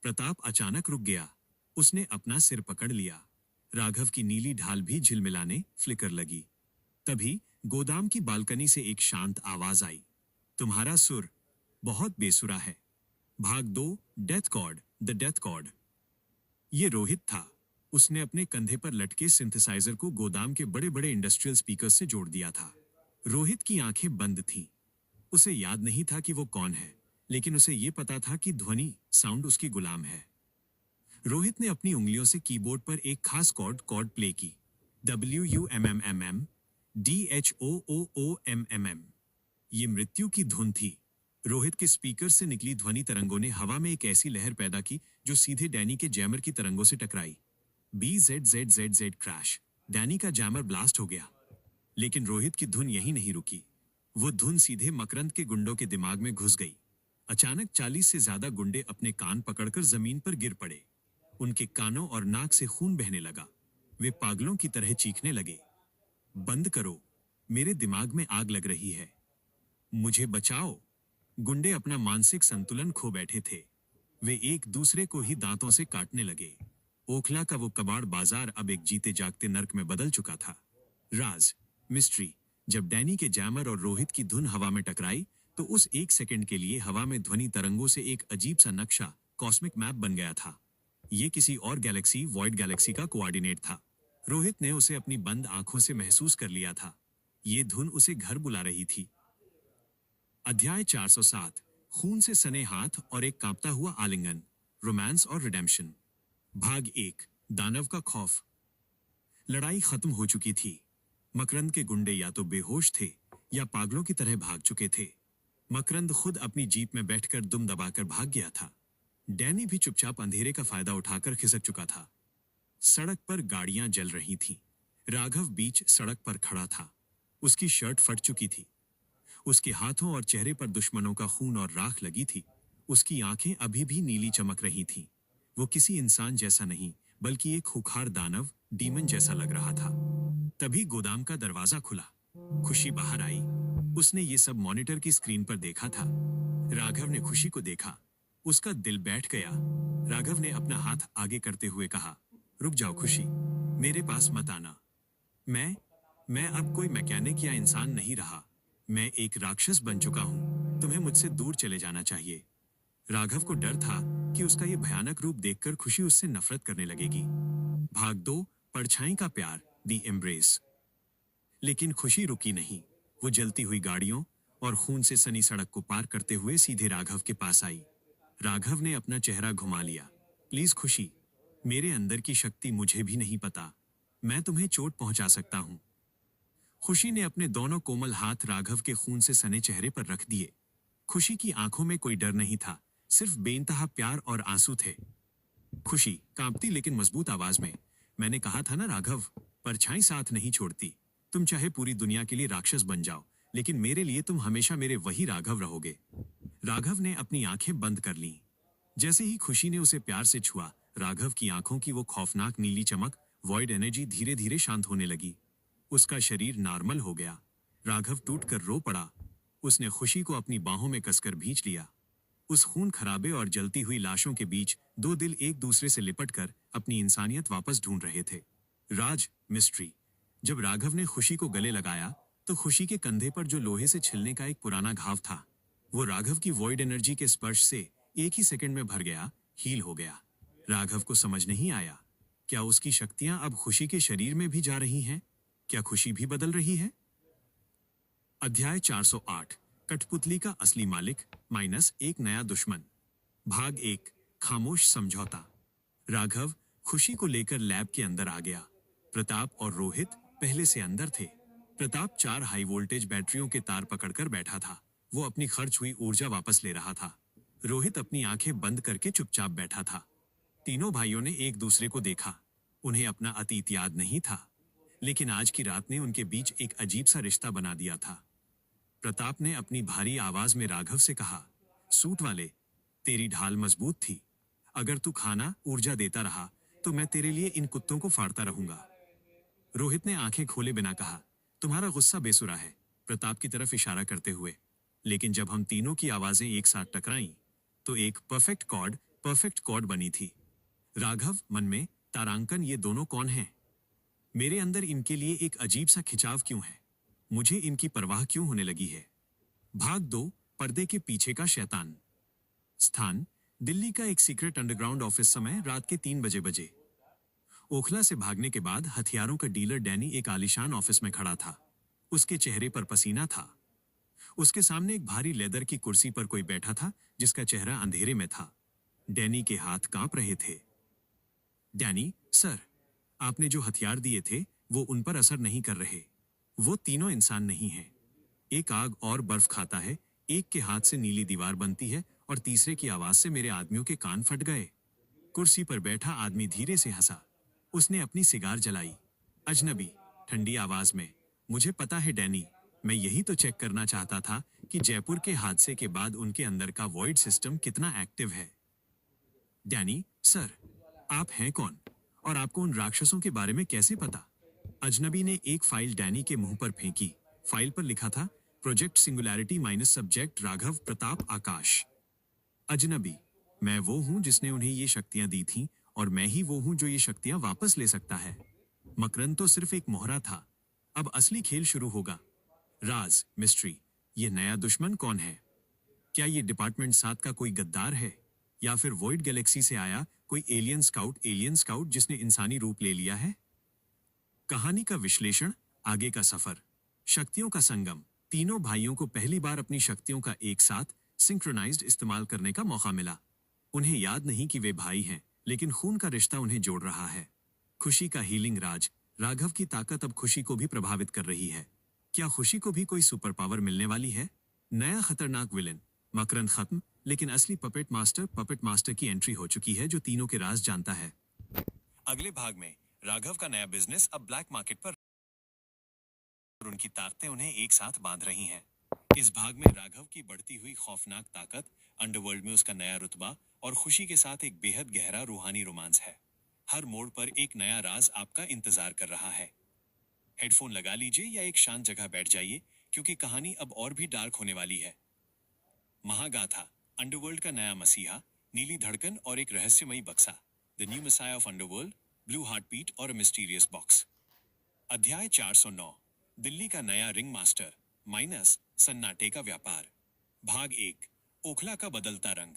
प्रताप अचानक रुक गया। उसने अपना सिर पकड़ लिया। राघव की नीली ढाल भी झिलमिलाने, फ्लिकर लगी। तभी गोदाम की बालकनी से एक शांत आवाज आई। तुम्हारा सुर बहुत बेसुरा है। भाग 2, death chord, the death chord. ये रोहित था। उसने अपने कंधे पर लटके सिंथेसाइजर को गोदाम के बड़े बड़े इंडस्ट्रियल स्पीकर से जोड़ दिया था। रोहित की आंखें बंद थीं। उसे याद नहीं था कि वो कौन है, लेकिन उसे ये पता था कि ध्वनि, साउंड उसकी गुलाम है। रोहित ने अपनी उंगलियों से कीबोर्ड पर एक खास कॉर्ड प्ले की। WUMMMM, DHOOOMMM। ये मृत्यु की धुन थी। रोहित के स्पीकर से निकली ध्वनि तरंगों ने हवा में एक ऐसी लहर पैदा की जो सीधे डैनी के जैमर की तरंगों से टकराई। BZZZZ crash. डैनी का जैमर ब्लास्ट हो गया। लेकिन रोहित की धुन यहीं नहीं रुकी। वो धुन सीधे मकरंद के गुंडों के दिमाग में घुस गई। अचानक 40 से ज्यादा गुंडे अपने कान पकड़कर जमीन पर गिर पड़े। उनके कानों और नाक से खून बहने लगा। वे पागलों की तरह चीखने लगे। बंद करो, मेरे दिमाग में आग लग रही है, मुझे बचाओ। गुंडे अपना मानसिक संतुलन खो बैठे थे। वे एक दूसरे को ही दांतों से काटने लगे। ओखला का वो कबाड़ बाजार अब एक जीते जागते नर्क में बदल चुका था। राज, मिस्ट्री, जब डैनी के जैमर और रोहित की धुन हवा में टकराई तो उस एक सेकंड के लिए हवा में ध्वनि तरंगों से एक अजीब सा नक्शा, कॉस्मिक मैप बन गया था। ये किसी और गैलेक्सी, वॉइड गैलेक्सी का कोऑर्डिनेट था। रोहित ने उसे अपनी बंद आंखों से महसूस कर लिया था। ये धुन उसे घर बुला रही थी। अध्याय 407, खून से सने हाथ और एक कांपता हुआ आलिंगन, रोमांस और रिडेम्पशन। भाग 1, दानव का खौफ। लड़ाई खत्म हो चुकी थी। मकरंद के गुंडे या तो बेहोश थे या पागलों की तरह भाग चुके थे। मकरंद खुद अपनी जीप में बैठकर दुम दबाकर भाग गया था। डैनी भी चुपचाप अंधेरे का फायदा उठाकर खिसक चुका था। सड़क पर गाड़ियां जल रही थीं। राघव बीच सड़क पर खड़ा था। उसकी शर्ट फट चुकी थी। उसके हाथों और चेहरे पर दुश्मनों का खून और राख लगी थी। उसकी आंखें अभी भी नीली चमक रही थीं। वो किसी इंसान जैसा नहीं, बल्कि एक खूंखार दानव, डीमन जैसा लग रहा था। तभी गोदाम का दरवाजा खुला। खुशी बाहर आई। उसने ये सब मॉनिटर की स्क्रीन पर देखा था। राघव ने खुशी को देखा। उसका दिल बैठ गया। राघव ने अपना हाथ आगे करते हुए कहा, रुक जाओ खुशी, मेरे पास मत आना। मैं अब कोई मैकेनिक या इंसान नहीं रहा। मैं एक राक्षस बन चुका हूं। तुम्हें मुझसे दूर चले जाना चाहिए। राघव को डर था कि उसका ये भयानक रूप देखकर खुशी उससे नफरत करने लगेगी। भाग 2, परछाई का प्यार, दी एम्ब्रेस। लेकिन खुशी रुकी नहीं। वो जलती हुई गाड़ियों और खून से सनी सड़क को पार करते हुए सीधे राघव के पास आई। राघव ने अपना चेहरा घुमा लिया। प्लीज खुशी, मेरे अंदर की शक्ति मुझे भी नहीं पता। मैं तुम्हें चोट पहुंचा सकता हूं। खुशी ने अपने दोनों कोमल हाथ राघव के खून से सने चेहरे पर रख दिए। खुशी की आंखों में कोई डर नहीं था, सिर्फ बेइंतहा प्यार और आंसू थे। खुशी कांपती लेकिन मजबूत आवाज में, मैंने कहा था ना राघव, परछाई साथ नहीं छोड़ती। तुम चाहे पूरी दुनिया के लिए राक्षस बन जाओ, लेकिन मेरे लिए तुम हमेशा मेरे वही राघव रहोगे। राघव ने अपनी आंखें बंद कर लीं। जैसे ही खुशी ने उसे प्यार से छुआ, राघव की आंखों की वो खौफनाक नीली चमक, वॉइड एनर्जी धीरे धीरे शांत होने लगी। उसका शरीर नॉर्मल हो गया। राघव टूटकर रो पड़ा। उसने खुशी को अपनी बाहों में कसकर भींच लिया। उस खून खराबे और जलती हुई लाशों के बीच दो दिल एक दूसरे से लिपटकर अपनी इंसानियत वापस ढूंढ रहे थे। राज, मिस्ट्री। जब राघव ने खुशी को गले लगाया तो खुशी के कंधे पर जो लोहे से छिलने का एक पुराना घाव था, वो राघव की वॉइड एनर्जी के स्पर्श से एक ही सेकंड में भर गया, हील हो गया। राघव को समझ नहीं आया, क्या उसकी शक्तियां अब खुशी के शरीर में भी जा रही हैं? क्या खुशी भी बदल रही है? अध्याय 408, कठपुतली का असली मालिक माइनस एक नया दुश्मन। भाग 1, खामोश समझौता। राघव खुशी को लेकर लैब के अंदर आ गया। प्रताप और रोहित पहले से अंदर थे। प्रताप 4 हाई वोल्टेज बैटरियों के तार पकड़कर बैठा था। वो अपनी खर्च हुई ऊर्जा वापस ले रहा था। रोहित अपनी आंखें बंद करके चुपचाप बैठा था। तीनों भाइयों ने एक दूसरे को देखा। उन्हें अपना अतीत याद नहीं था, लेकिन आज की रात ने उनके बीच एक अजीब सा रिश्ता बना दिया था। प्रताप ने अपनी भारी आवाज में राघव से कहा, सूट वाले, तेरी ढाल मजबूत थी। अगर तू खाना ऊर्जा देता रहा तो मैं तेरे लिए इन कुत्तों को फाड़ता रहूंगा। रोहित ने आंखें खोले बिना कहा, तुम्हारा गुस्सा बेसुरा है, प्रताप की तरफ इशारा करते हुए। लेकिन जब हम तीनों की आवाजें एक साथ टकराईं तो एक परफेक्ट कॉर्ड बनी थी। राघव मन में, तारांकन, ये दोनों कौन हैं? मेरे अंदर इनके लिए एक अजीब सा खिंचाव क्यों है? मुझे इनकी परवाह क्यों होने लगी है? भाग 2, पर्दे के पीछे का शैतान। स्थान, दिल्ली का एक सीक्रेट अंडरग्राउंड ऑफिस। समय रात के 3 बजे। ओखला से भागने के बाद हथियारों का डीलर डैनी एक आलीशान ऑफिस में खड़ा था। उसके चेहरे पर पसीना था। उसके सामने एक भारी लेदर की कुर्सी पर कोई बैठा था जिसका चेहरा अंधेरे में था। डैनी के हाथ कांप रहे थे। डैनी, सर, आपने जो हथियार दिए थे वो उन पर असर नहीं कर रहे। वो तीनों इंसान नहीं हैं। एक आग और बर्फ खाता है, एक के हाथ से नीली दीवार बनती है और तीसरे की आवाज से मेरे आदमियों के कान फट गए। कुर्सी पर बैठा आदमी धीरे से हंसा। उसने अपनी सिगार जलाई। अजनबी, ठंडी आवाज में, मुझे पता है डैनी, मैं यही तो चेक करना चाहता था कि जयपुर के हादसे के बाद उनके अंदर का वॉइड सिस्टम कितना एक्टिव है। डैनी, सर, आप हैं कौन और आपको उन राक्षसों के बारे में कैसे पता? अजनबी ने एक फाइल डैनी के मुंह पर फेंकी। फाइल पर लिखा था, project singularity minus subject Raghav Pratap Akash. अजनबी, मैं वो हूं जिसने उन्हें ये शक्तियां दी थीं और मैं ही वो हूं जो ये शक्तियां वापस ले सकता है। मकरंद तो सिर्फ एक मोहरा था। अब असली खेल शुरू होगा। राज, मिस्ट्री, ये नया दुश्मन कौन है? क्या ये डिपार्टमेंट 7 का कोई गद्दार है या फिर वॉइड गैलेक्सी से आया कोई एलियन स्काउट जिसने इंसानी रूप ले लिया है? कहानी का विश्लेषण, आगे का सफर। शक्तियों का संगम। तीनों भाइयों को पहली बार अपनी शक्तियों का एक साथ सिंक्रोनाइज्ड इस्तेमाल करने का मौका मिला। उन्हें याद नहीं कि वे भाई हैं, लेकिन खून का रिश्ता उन्हें जोड़ रहा है। खुशी का हीलिंग राज। राघव की ताकत अब खुशी को भी प्रभावित कर रही है। क्या खुशी को भी कोई सुपर पावर मिलने वाली है? नया खतरनाक विलेन। मकरंद खत्म, लेकिन असली पपेट मास्टर की एंट्री हो चुकी है जो तीनों के राज जानता है। अगले भाग में राघव का नया बिजनेस अब ब्लैक मार्केट पर और उनकी ताकतें उन्हें एक साथ बांध रही हैं। इस भाग में राघव की बढ़ती हुई खौफनाक ताकत, अंडरवर्ल्ड में उसका नया रुतबा और खुशी के साथ एक बेहद गहरा रूहानी रोमांस है। हर मोड़ पर एक नया राज आपका इंतजार कर रहा है। हेडफोन लगा लीजिए या एक शांत जगह बैठ जाइए, क्योंकि कहानी अब और भी डार्क होने वाली है। महागाथा, अंडरवर्ल्ड का नया मसीहा, नीली धड़कन और एक रहस्यमयी बक्सा। The new messiah of underworld, blue heartbeat और मिस्टीरियस बॉक्स। अध्याय 409, दिल्ली का नया रिंग मास्टर माइनस सन्नाटे का व्यापार। भाग 1, ओखला का बदलता रंग।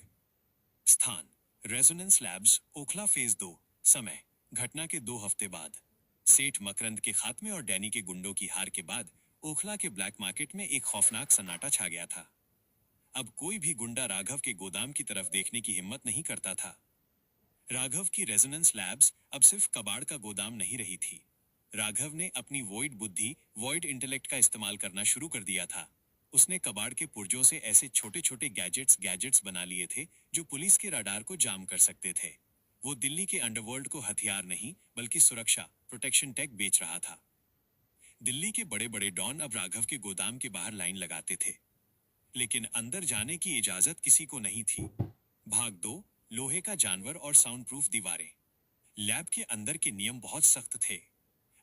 स्थान, रेजोनेंस लैब्स, ओखला फेज 2। समय, घटना के 2 हफ्ते बाद। सेठ मकरंद के खात्मे और डैनी के गुंडों की हार के बाद ओखला के ब्लैक मार्केट में एक खौफनाक सन्नाटा छा गया था। अब कोई भी गुंडा राघव के गोदाम की तरफ देखने की हिम्मत नहीं करता था। राघव की रेजोनेंस लैब्स अब सिर्फ कबाड़ का गोदाम नहीं रही थी। राघव ने अपनी वॉइड बुद्धि, वॉइड इंटेलेक्ट का इस्तेमाल करना शुरू कर दिया था। उसने कबाड़ के पुर्जों से ऐसे छोटे छोटे गैजेट्स बना लिए थे जो पुलिस के रडार को जाम कर सकते थे। वो दिल्ली के अंडरवर्ल्ड को हथियार नहीं बल्कि सुरक्षा, प्रोटेक्शन टेक बेच रहा था। दिल्ली के बड़े बड़े डॉन अब राघव के गोदाम के बाहर लाइन लगाते थे, लेकिन अंदर जाने की इजाजत किसी को नहीं थी। भाग 2, लोहे का जानवर और साउंड प्रूफ दीवारें। लैब के अंदर के नियम बहुत सख्त थे।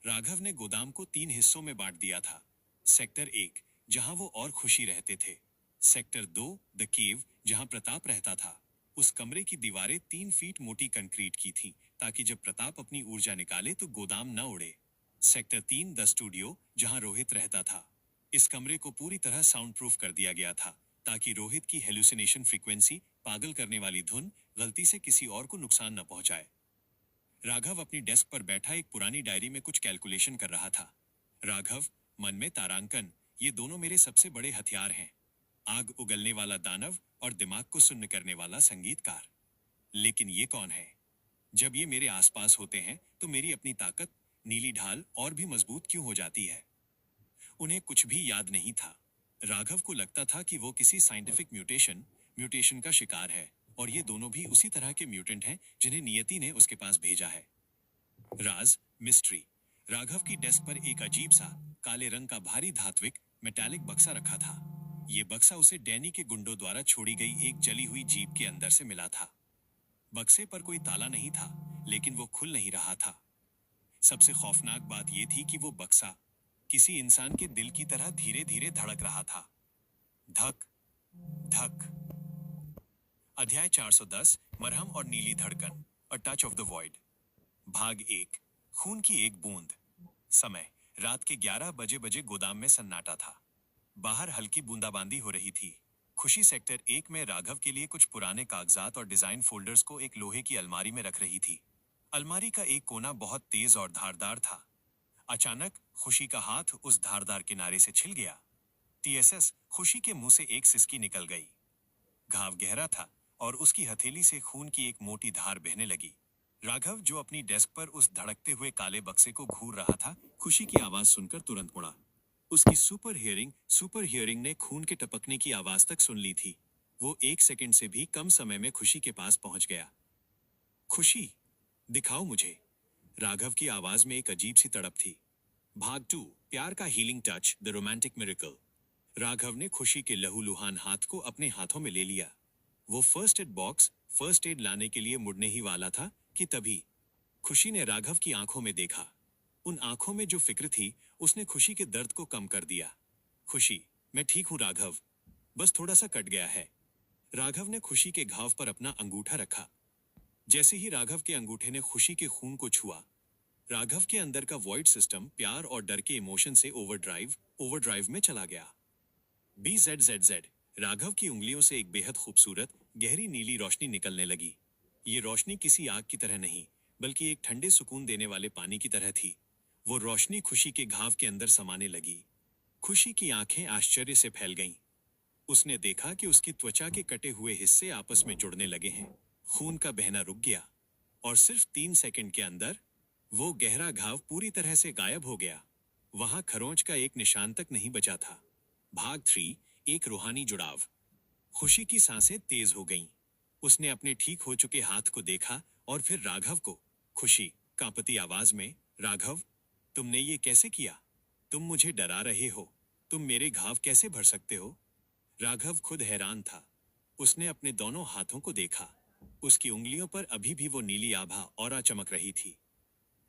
राघव ने गोदाम को 3 हिस्सों में बांट दिया था। सेक्टर 1, जहां वो और खुशी रहते थे। सेक्टर 2, द केव, जहां प्रताप रहता था। उस कमरे की दीवारें 3 फीट मोटी कंक्रीट की थी, ताकि जब प्रताप अपनी ऊर्जा निकाले तो गोदाम न उड़े। सेक्टर 3, द स्टूडियो, जहां रोहित रहता था। इस कमरे को पूरी तरह साउंड प्रूफ कर दिया गया था, ताकि रोहित की हेलुसिनेशन फ्रीक्वेंसी, पागल करने वाली धुन, गलती से किसी और को नुकसान न पहुंचाए। राघव अपनी डेस्क पर बैठा एक पुरानी डायरी में कुछ कैलकुलेशन कर रहा था। राघव, मन में तारांकन, ये दोनों मेरे सबसे बड़े हथियार हैं। आग उगलने वाला दानव और दिमाग को सुन्न करने वाला संगीतकार। लेकिन ये कौन है? जब ये मेरे आसपास होते हैं तो मेरी अपनी ताकत, नीली ढाल, और भी मजबूत क्यों हो जाती है? उन्हें कुछ भी याद नहीं था। राघव को लगता था कि वो किसी साइंटिफिक म्यूटेशन का शिकार है, और ये दोनों भी उसी तरह के म्यूटेंट हैं जिन्हें नियति ने उसके पास भेजा है। राज, मिस्ट्री। राघव की डेस्क पर एक अजीब सा काले रंग का भारी धात्विक मेटालिक बक्सा रखा था। ये बक्सा उसे डैनी के गुंडों द्वारा छोड़ी गई एक जली हुई जीप के अंदर से मिला था। बक्से पर कोई ताला नहीं था, लेकिन वो खुल नहीं रहा था। सबसे खौफनाक बात यह थी कि वो बक्सा किसी इंसान के दिल की तरह धीरे धीरे धड़क रहा था। धक धक। अध्याय 410, मरहम और नीली धड़कन, अ टच ऑफ द वॉइड। भाग 1, खून की एक बूंद। समय, रात के 11 बजे गोदाम में सन्नाटा था। बाहर हल्की बूंदाबांदी हो रही थी। खुशी सेक्टर 1 में राघव के लिए कुछ पुराने कागजात और डिजाइन फोल्डर्स को एक लोहे की अलमारी में रख रही थी। अलमारी का एक कोना बहुत तेज और धारदार था। अचानक खुशी का हाथ उस धारदार किनारे से छिल गया। टीएसएस, खुशी के मुंह से एक सिसकी निकल गई। घाव गहरा था और उसकी हथेली से खून की एक मोटी धार बहने लगी। राघव, जो अपनी डेस्क पर उस धड़कते हुए काले बक्से को घूर रहा था, खुशी की आवाज सुनकर तुरंत मुड़ा। उसकी सुपर हियरिंग ने खून के टपकने की आवाज तक सुन ली थी। वो 1 सेकंड से भी कम समय में खुशी के पास पहुंच गया। खुशी, दिखाओ मुझे। राघव की आवाज में एक अजीब सी तड़प थी। भाग 2, प्यार का healing touch, the romantic miracle. Raghav ने खुशी के लहूलुहान हाथ को अपने हाथों में ले लिया। वो फर्स्ट एड लाने के लिए मुड़ने ही वाला था कि तभी खुशी ने राघव की आंखों में देखा। उन आंखों में जो फिक्र थी, उसने खुशी के दर्द को कम कर दिया। खुशी, मैं ठीक हूं राघव, बस थोड़ा सा कट गया है। राघव ने खुशी के घाव पर अपना अंगूठा रखा। जैसे ही राघव के अंगूठे ने खुशी के खून को छुआ, राघव के अंदर का वॉइड सिस्टम प्यार और डर के इमोशन से ओवरड्राइव में चला गया। BZZZ। राघव की उंगलियों से एक बेहद खूबसूरत गहरी नीली रोशनी निकलने लगी। ये रोशनी किसी आग की तरह नहीं, बल्कि एक ठंडे सुकून देने वाले पानी की तरह थी। वो रोशनी खुशी के घाव के अंदर समाने लगी। खुशी की आंखें आश्चर्य से फैल गईं। उसने देखा कि उसकी त्वचा के कटे हुए हिस्से आपस में जुड़ने लगे हैं। खून का बहना रुक गया और सिर्फ 3 सेकंड के अंदर वो गहरा घाव पूरी तरह से गायब हो गया। वहां खरोंच का एक निशान तक नहीं बचा था। भाग 3, एक रूहानी जुड़ाव। खुशी की सांसें तेज हो गईं। उसने अपने ठीक हो चुके हाथ को देखा और फिर राघव को। खुशी, कांपती आवाज में, राघव, तुमने ये कैसे किया? तुम मुझे डरा रहे हो। तुम मेरे घाव कैसे भर सकते हो? राघव खुद हैरान था। उसने अपने दोनों हाथों को देखा। उसकी उंगलियों पर अभी भी वो नीली आभा ऑरा चमक रही थी।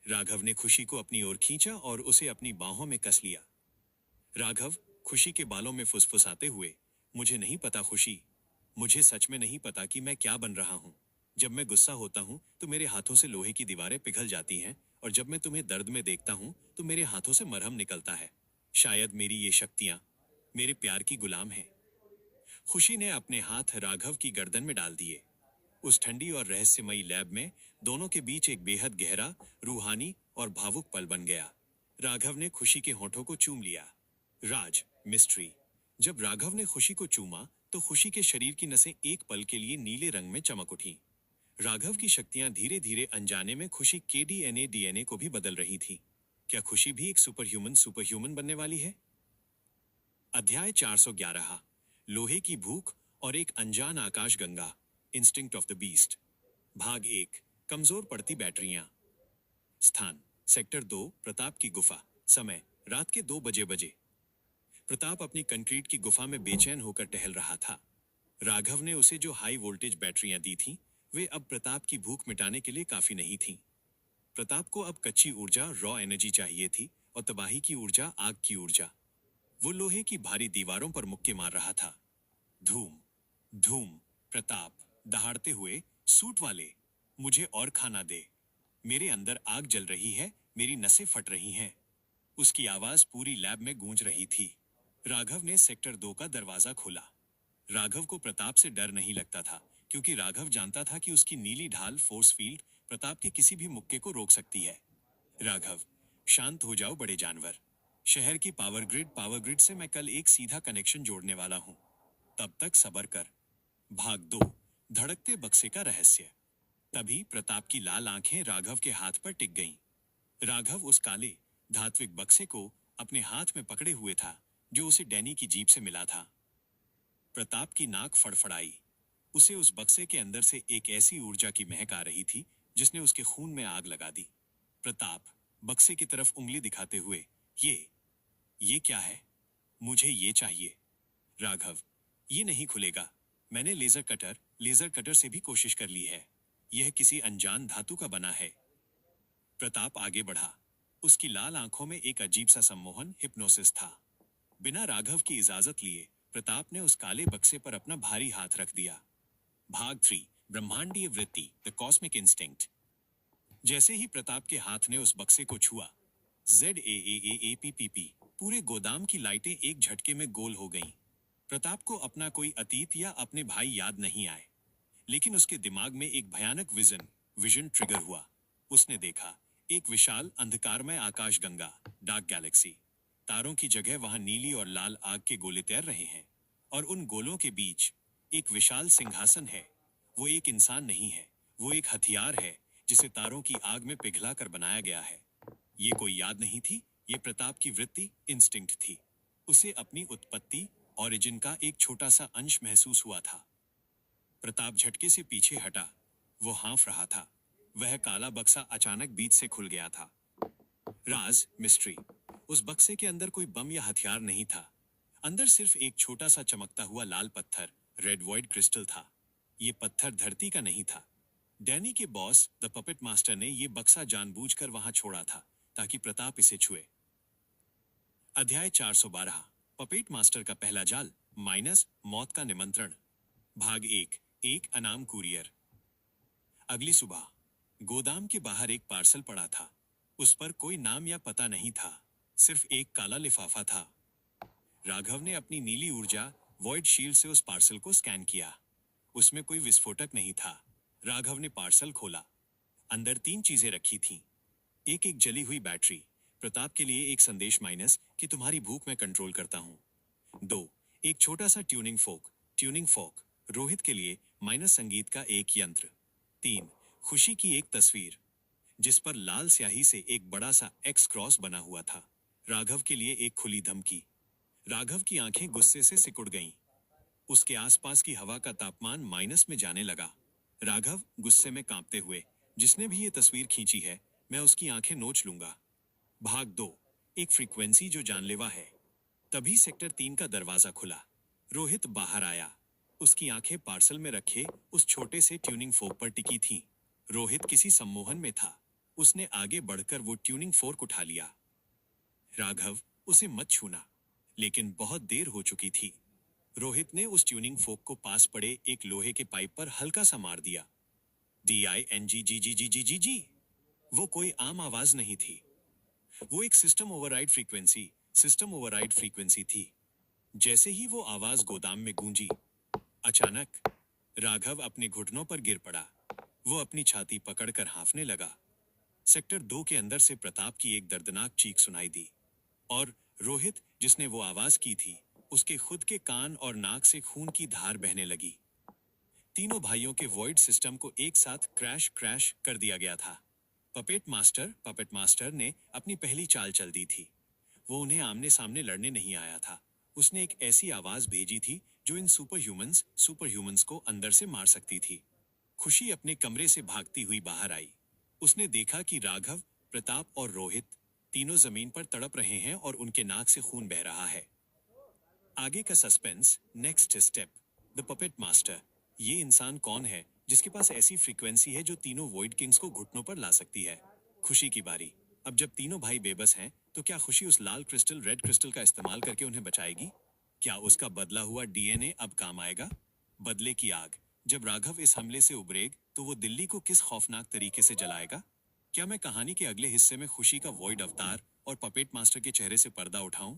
राघव ने खुशी को अपनी ओर खींचा और उसे अपनी बाहों में कस लिया। राघव खुशी के बालों में फुसफुसाते हुए, मुझे नहीं पता खुशी, मुझे सच में नहीं पता कि मैं क्या बन रहा हूँ। जब मैं गुस्सा होता हूँ तो मेरे हाथों से लोहे की दीवारें पिघल जाती हैं, और जब मैं तुम्हें दर्द में देखता हूँ तो मेरे हाथों से मरहम निकलता है। शायद मेरी ये शक्तियां मेरे प्यार की गुलाम हैं। खुशी ने अपने हाथ राघव की गर्दन में डाल दिए। उस ठंडी और रहस्यमयी लैब में दोनों के बीच एक बेहद गहरा, रूहानी और भावुक पल बन गया। राघव ने खुशी के होठों को चूम लिया। राज, मिस्ट्री। जब राघव ने खुशी को चूमा तो खुशी के शरीर की नसें एक पल के लिए नीले रंग में चमक उठी। राघव की शक्तियां धीरे धीरे अनजाने में खुशी के डीएनए को भी बदल रही थी। क्या खुशी भी एक सुपर ह्यूमन बनने वाली है? अध्याय 411, लोहे की भूख और एक अनजान आकाशगंगा, इंस्टिंक्ट ऑफ द बीस्ट। भाग 1, कमजोर पड़ती बैटरियां। स्थान, सेक्टर 2, प्रताप की गुफा। समय, रात के 2 बजे। प्रताप अपनी कंक्रीट की गुफा में बेचैन होकर टहल रहा था। राघव ने उसे जो हाई वोल्टेज बैटरियां दी थीं, वे अब प्रताप की भूख मिटाने के लिए काफी नहीं थीं। प्रताप को अब कच्ची ऊर्जा, रॉ एनर्जी चाहिए थी, और तबाही की ऊर्जा, आग की ऊर्जा। वो लोहे की भारी दीवारों पर मुक्के मार रहा था। धूम, धूम। प्रताप दहाड़ते हुए, सूट वाले, मुझे और खाना दे। मेरे अंदर आग जल रही है, मेरी नसें फट रही हैं। उसकी आवाज पूरी लैब में गूंज रही थी। राघव ने सेक्टर 2 का दरवाजा खोला। राघव को प्रताप से डर नहीं लगता था, क्योंकि राघव जानता था कि उसकी नीली ढाल फोर्स फील्ड प्रताप के किसी भी मुक्के को रोक सकती है। राघव, शांत हो जाओ बड़े जानवर। शहर की पावर ग्रिड से मैं कल एक सीधा कनेक्शन जोड़ने वाला हूं। तब तक सब्र कर। भाग 2, धड़कते बक्से का रहस्य। तभी प्रताप की लाल आंखें राघव के हाथ पर टिक गईं। राघव उस काले, धात्विक बक्से को अपने हाथ में पकड़े हुए था, जो उसे डैनी की जीप से मिला था। प्रताप की नाक फड़फड़ाई। उसे उस बक्से के अंदर से एक ऐसी ऊर्जा की महक आ रही थी जिसने उसके खून में आग लगा दी। प्रताप बक्से की तरफ उंगली दिखाते हुए, ये क्या है? मुझे ये चाहिए। राघव, ये नहीं खुलेगा। मैंने लेजर कटर से भी कोशिश कर ली है। यह किसी अनजान धातु का बना है। प्रताप आगे बढ़ा। उसकी लाल आंखों में एक अजीब सा सम्मोहन, हिप्नोसिस था। बिना राघव की इजाजत लिए प्रताप ने उस काले बक्से पर अपना भारी हाथ रख दिया। भाग 3, ब्रह्मांडीय वृत्ति, द कॉस्मिक इंस्टिंक्ट। जैसे ही प्रताप के हाथ ने उस बक्से को छुआ, ZAAAAPPP, पूरे गोदाम की लाइटें एक झटके में गोल हो गईं। प्रताप को अपना कोई अतीत या अपने भाई याद नहीं आए, लेकिन उसके दिमाग में एक भयानक विजन ट्रिगर हुआ। उसने देखा एक विशाल अंधकारमय आकाशगंगा, डार्क गैलेक्सी। तारों की जगह वहां नीली और लाल आग के गोले तैर रहे हैं, और उन गोलों के बीच एक विशाल सिंहासन है। वो एक इंसान नहीं है, वो एक हथियार है जिसे तारों की आग में पिघला कर बनाया गया है। ये कोई याद नहीं थी, ये प्रताप की वृत्ति, इंस्टिंक्ट थी। उसे अपनी उत्पत्ति, ओरिजिन का एक छोटा सा अंश महसूस हुआ था। प्रताप झटके से पीछे हटा। वो हाँफ रहा था। वह काला बक्सा अचानक बीच से खुल गया था। राज, मिस्ट्री। उस बक्से के अंदर कोई बम या हथियार नहीं था। अंदर सिर्फ एक छोटा सा चमकता हुआ लाल पत्थर, रेड वॉइड क्रिस्टल था। ये पत्थर धरती का नहीं था। डैनी के बॉस, द पपेट मास्टर ने ये बक्सा जानबूझकर वहां छोड़ा था, ताकि प्रताप इसे छुए। अध्याय 412, पपेट मास्टर का पहला जाल, माइनस मौत का निमंत्रण। भाग 1, एक अनाम कुरियर। अगली सुबह गोदाम के बाहर एक पार्सल पड़ा था। उस पर कोई नाम या पता नहीं था, सिर्फ एक काला लिफाफा था। राघव ने अपनी नीली ऊर्जा, वॉइड शील्ड से उस पार्सल को स्कैन किया। उसमें कोई विस्फोटक नहीं था। राघव ने पार्सल खोला। अंदर 3 चीजें रखी थीं। एक जली हुई बैटरी, प्रताप के लिए एक संदेश, माइनस कि तुम्हारी भूख मैं कंट्रोल करता हूं। 2, एक छोटा सा ट्यूनिंग फोक, रोहित के लिए, माइनस संगीत का एक यंत्र। 3, खुशी की एक तस्वीर, जिस पर लाल स्याही से एक बड़ा सा एक्स क्रॉस बना हुआ था। राघव के लिए एक खुली धमकी। राघव की आंखें गुस्से से सिकुड़ गईं। उसके आसपास की हवा का तापमान माइनस में जाने लगा। राघव गुस्से में कांपते हुए, जिसने भी ये तस्वीर खींची है, मैं उसकी आंखें नोच लूंगा। भाग 2, एक फ्रीक्वेंसी जो जानलेवा है। तभी सेक्टर 3 का दरवाजा खुला। रोहित बाहर आया। उसकी आंखें पार्सल में रखे उस छोटे से ट्यूनिंग फोर्क पर टिकी थीं। रोहित किसी सम्मोहन में था। उसने आगे बढ़कर वो ट्यूनिंग फोर्क उठा लिया। राघव, उसे मत छूना। लेकिन बहुत देर हो चुकी थी। रोहित ने उस ट्यूनिंग फोर्क को पास पड़े एक लोहे के पाइप पर हल्का सा मार दिया। DING, वो कोई आम आवाज नहीं थी। वो एक सिस्टम ओवरराइड फ्रीक्वेंसी थी। जैसे ही वो आवाज गोदाम में गूंजी, अचानक राघव अपने घुटनों पर गिर पड़ा। वो अपनी छाती पकड़कर हांफने लगा। सेक्टर 2 के अंदर से प्रताप की एक दर्दनाक चीख सुनाई दी और रोहित, जिसने वो आवाज की थी, उसके खुद के कान और नाक से खून की धार बहने लगी। तीनों भाइयों के वॉइड सिस्टम को एक साथ क्रैश कर दिया गया था। पपेट मास्टर ने अपनी पहली चाल चल दी थी। वो उन्हें आमने सामने लड़ने नहीं आया था। उसने एक ऐसी आवाज भेजी थी जो इन सुपर ह्यूमंस को अंदर से मार सकती थी। खुशी अपने कमरे से भागती हुई बाहर आई। उसने देखा कि राघव, प्रताप और रोहित तीनों जमीन पर तड़प रहे हैं और उनके नाक से खून बह रहा है। आगे का suspense, next step, the puppet master. ये इंसान कौन है जिसके पास ऐसी फ्रीक्वेंसी है जो तीनों वॉइड किंग्स को घुटनों पर ला सकती है? खुशी की बारी। अब जब तीनों भाई बेबस हैं, तो क्या खुशी उस लाल क्रिस्टल, रेड क्रिस्टल का इस्तेमाल करके उन्हें बचाएगी? क्या उसका बदला हुआ DNA अब काम आएगा? बदले की आग। जब राघव इस हमले से उबरेग, तो वो दिल्ली को किस खौफनाक तरीके से जलाएगा? क्या मैं कहानी के अगले हिस्से में खुशी का वॉइड अवतार और पपेट मास्टर के चेहरे से पर्दा उठाऊं?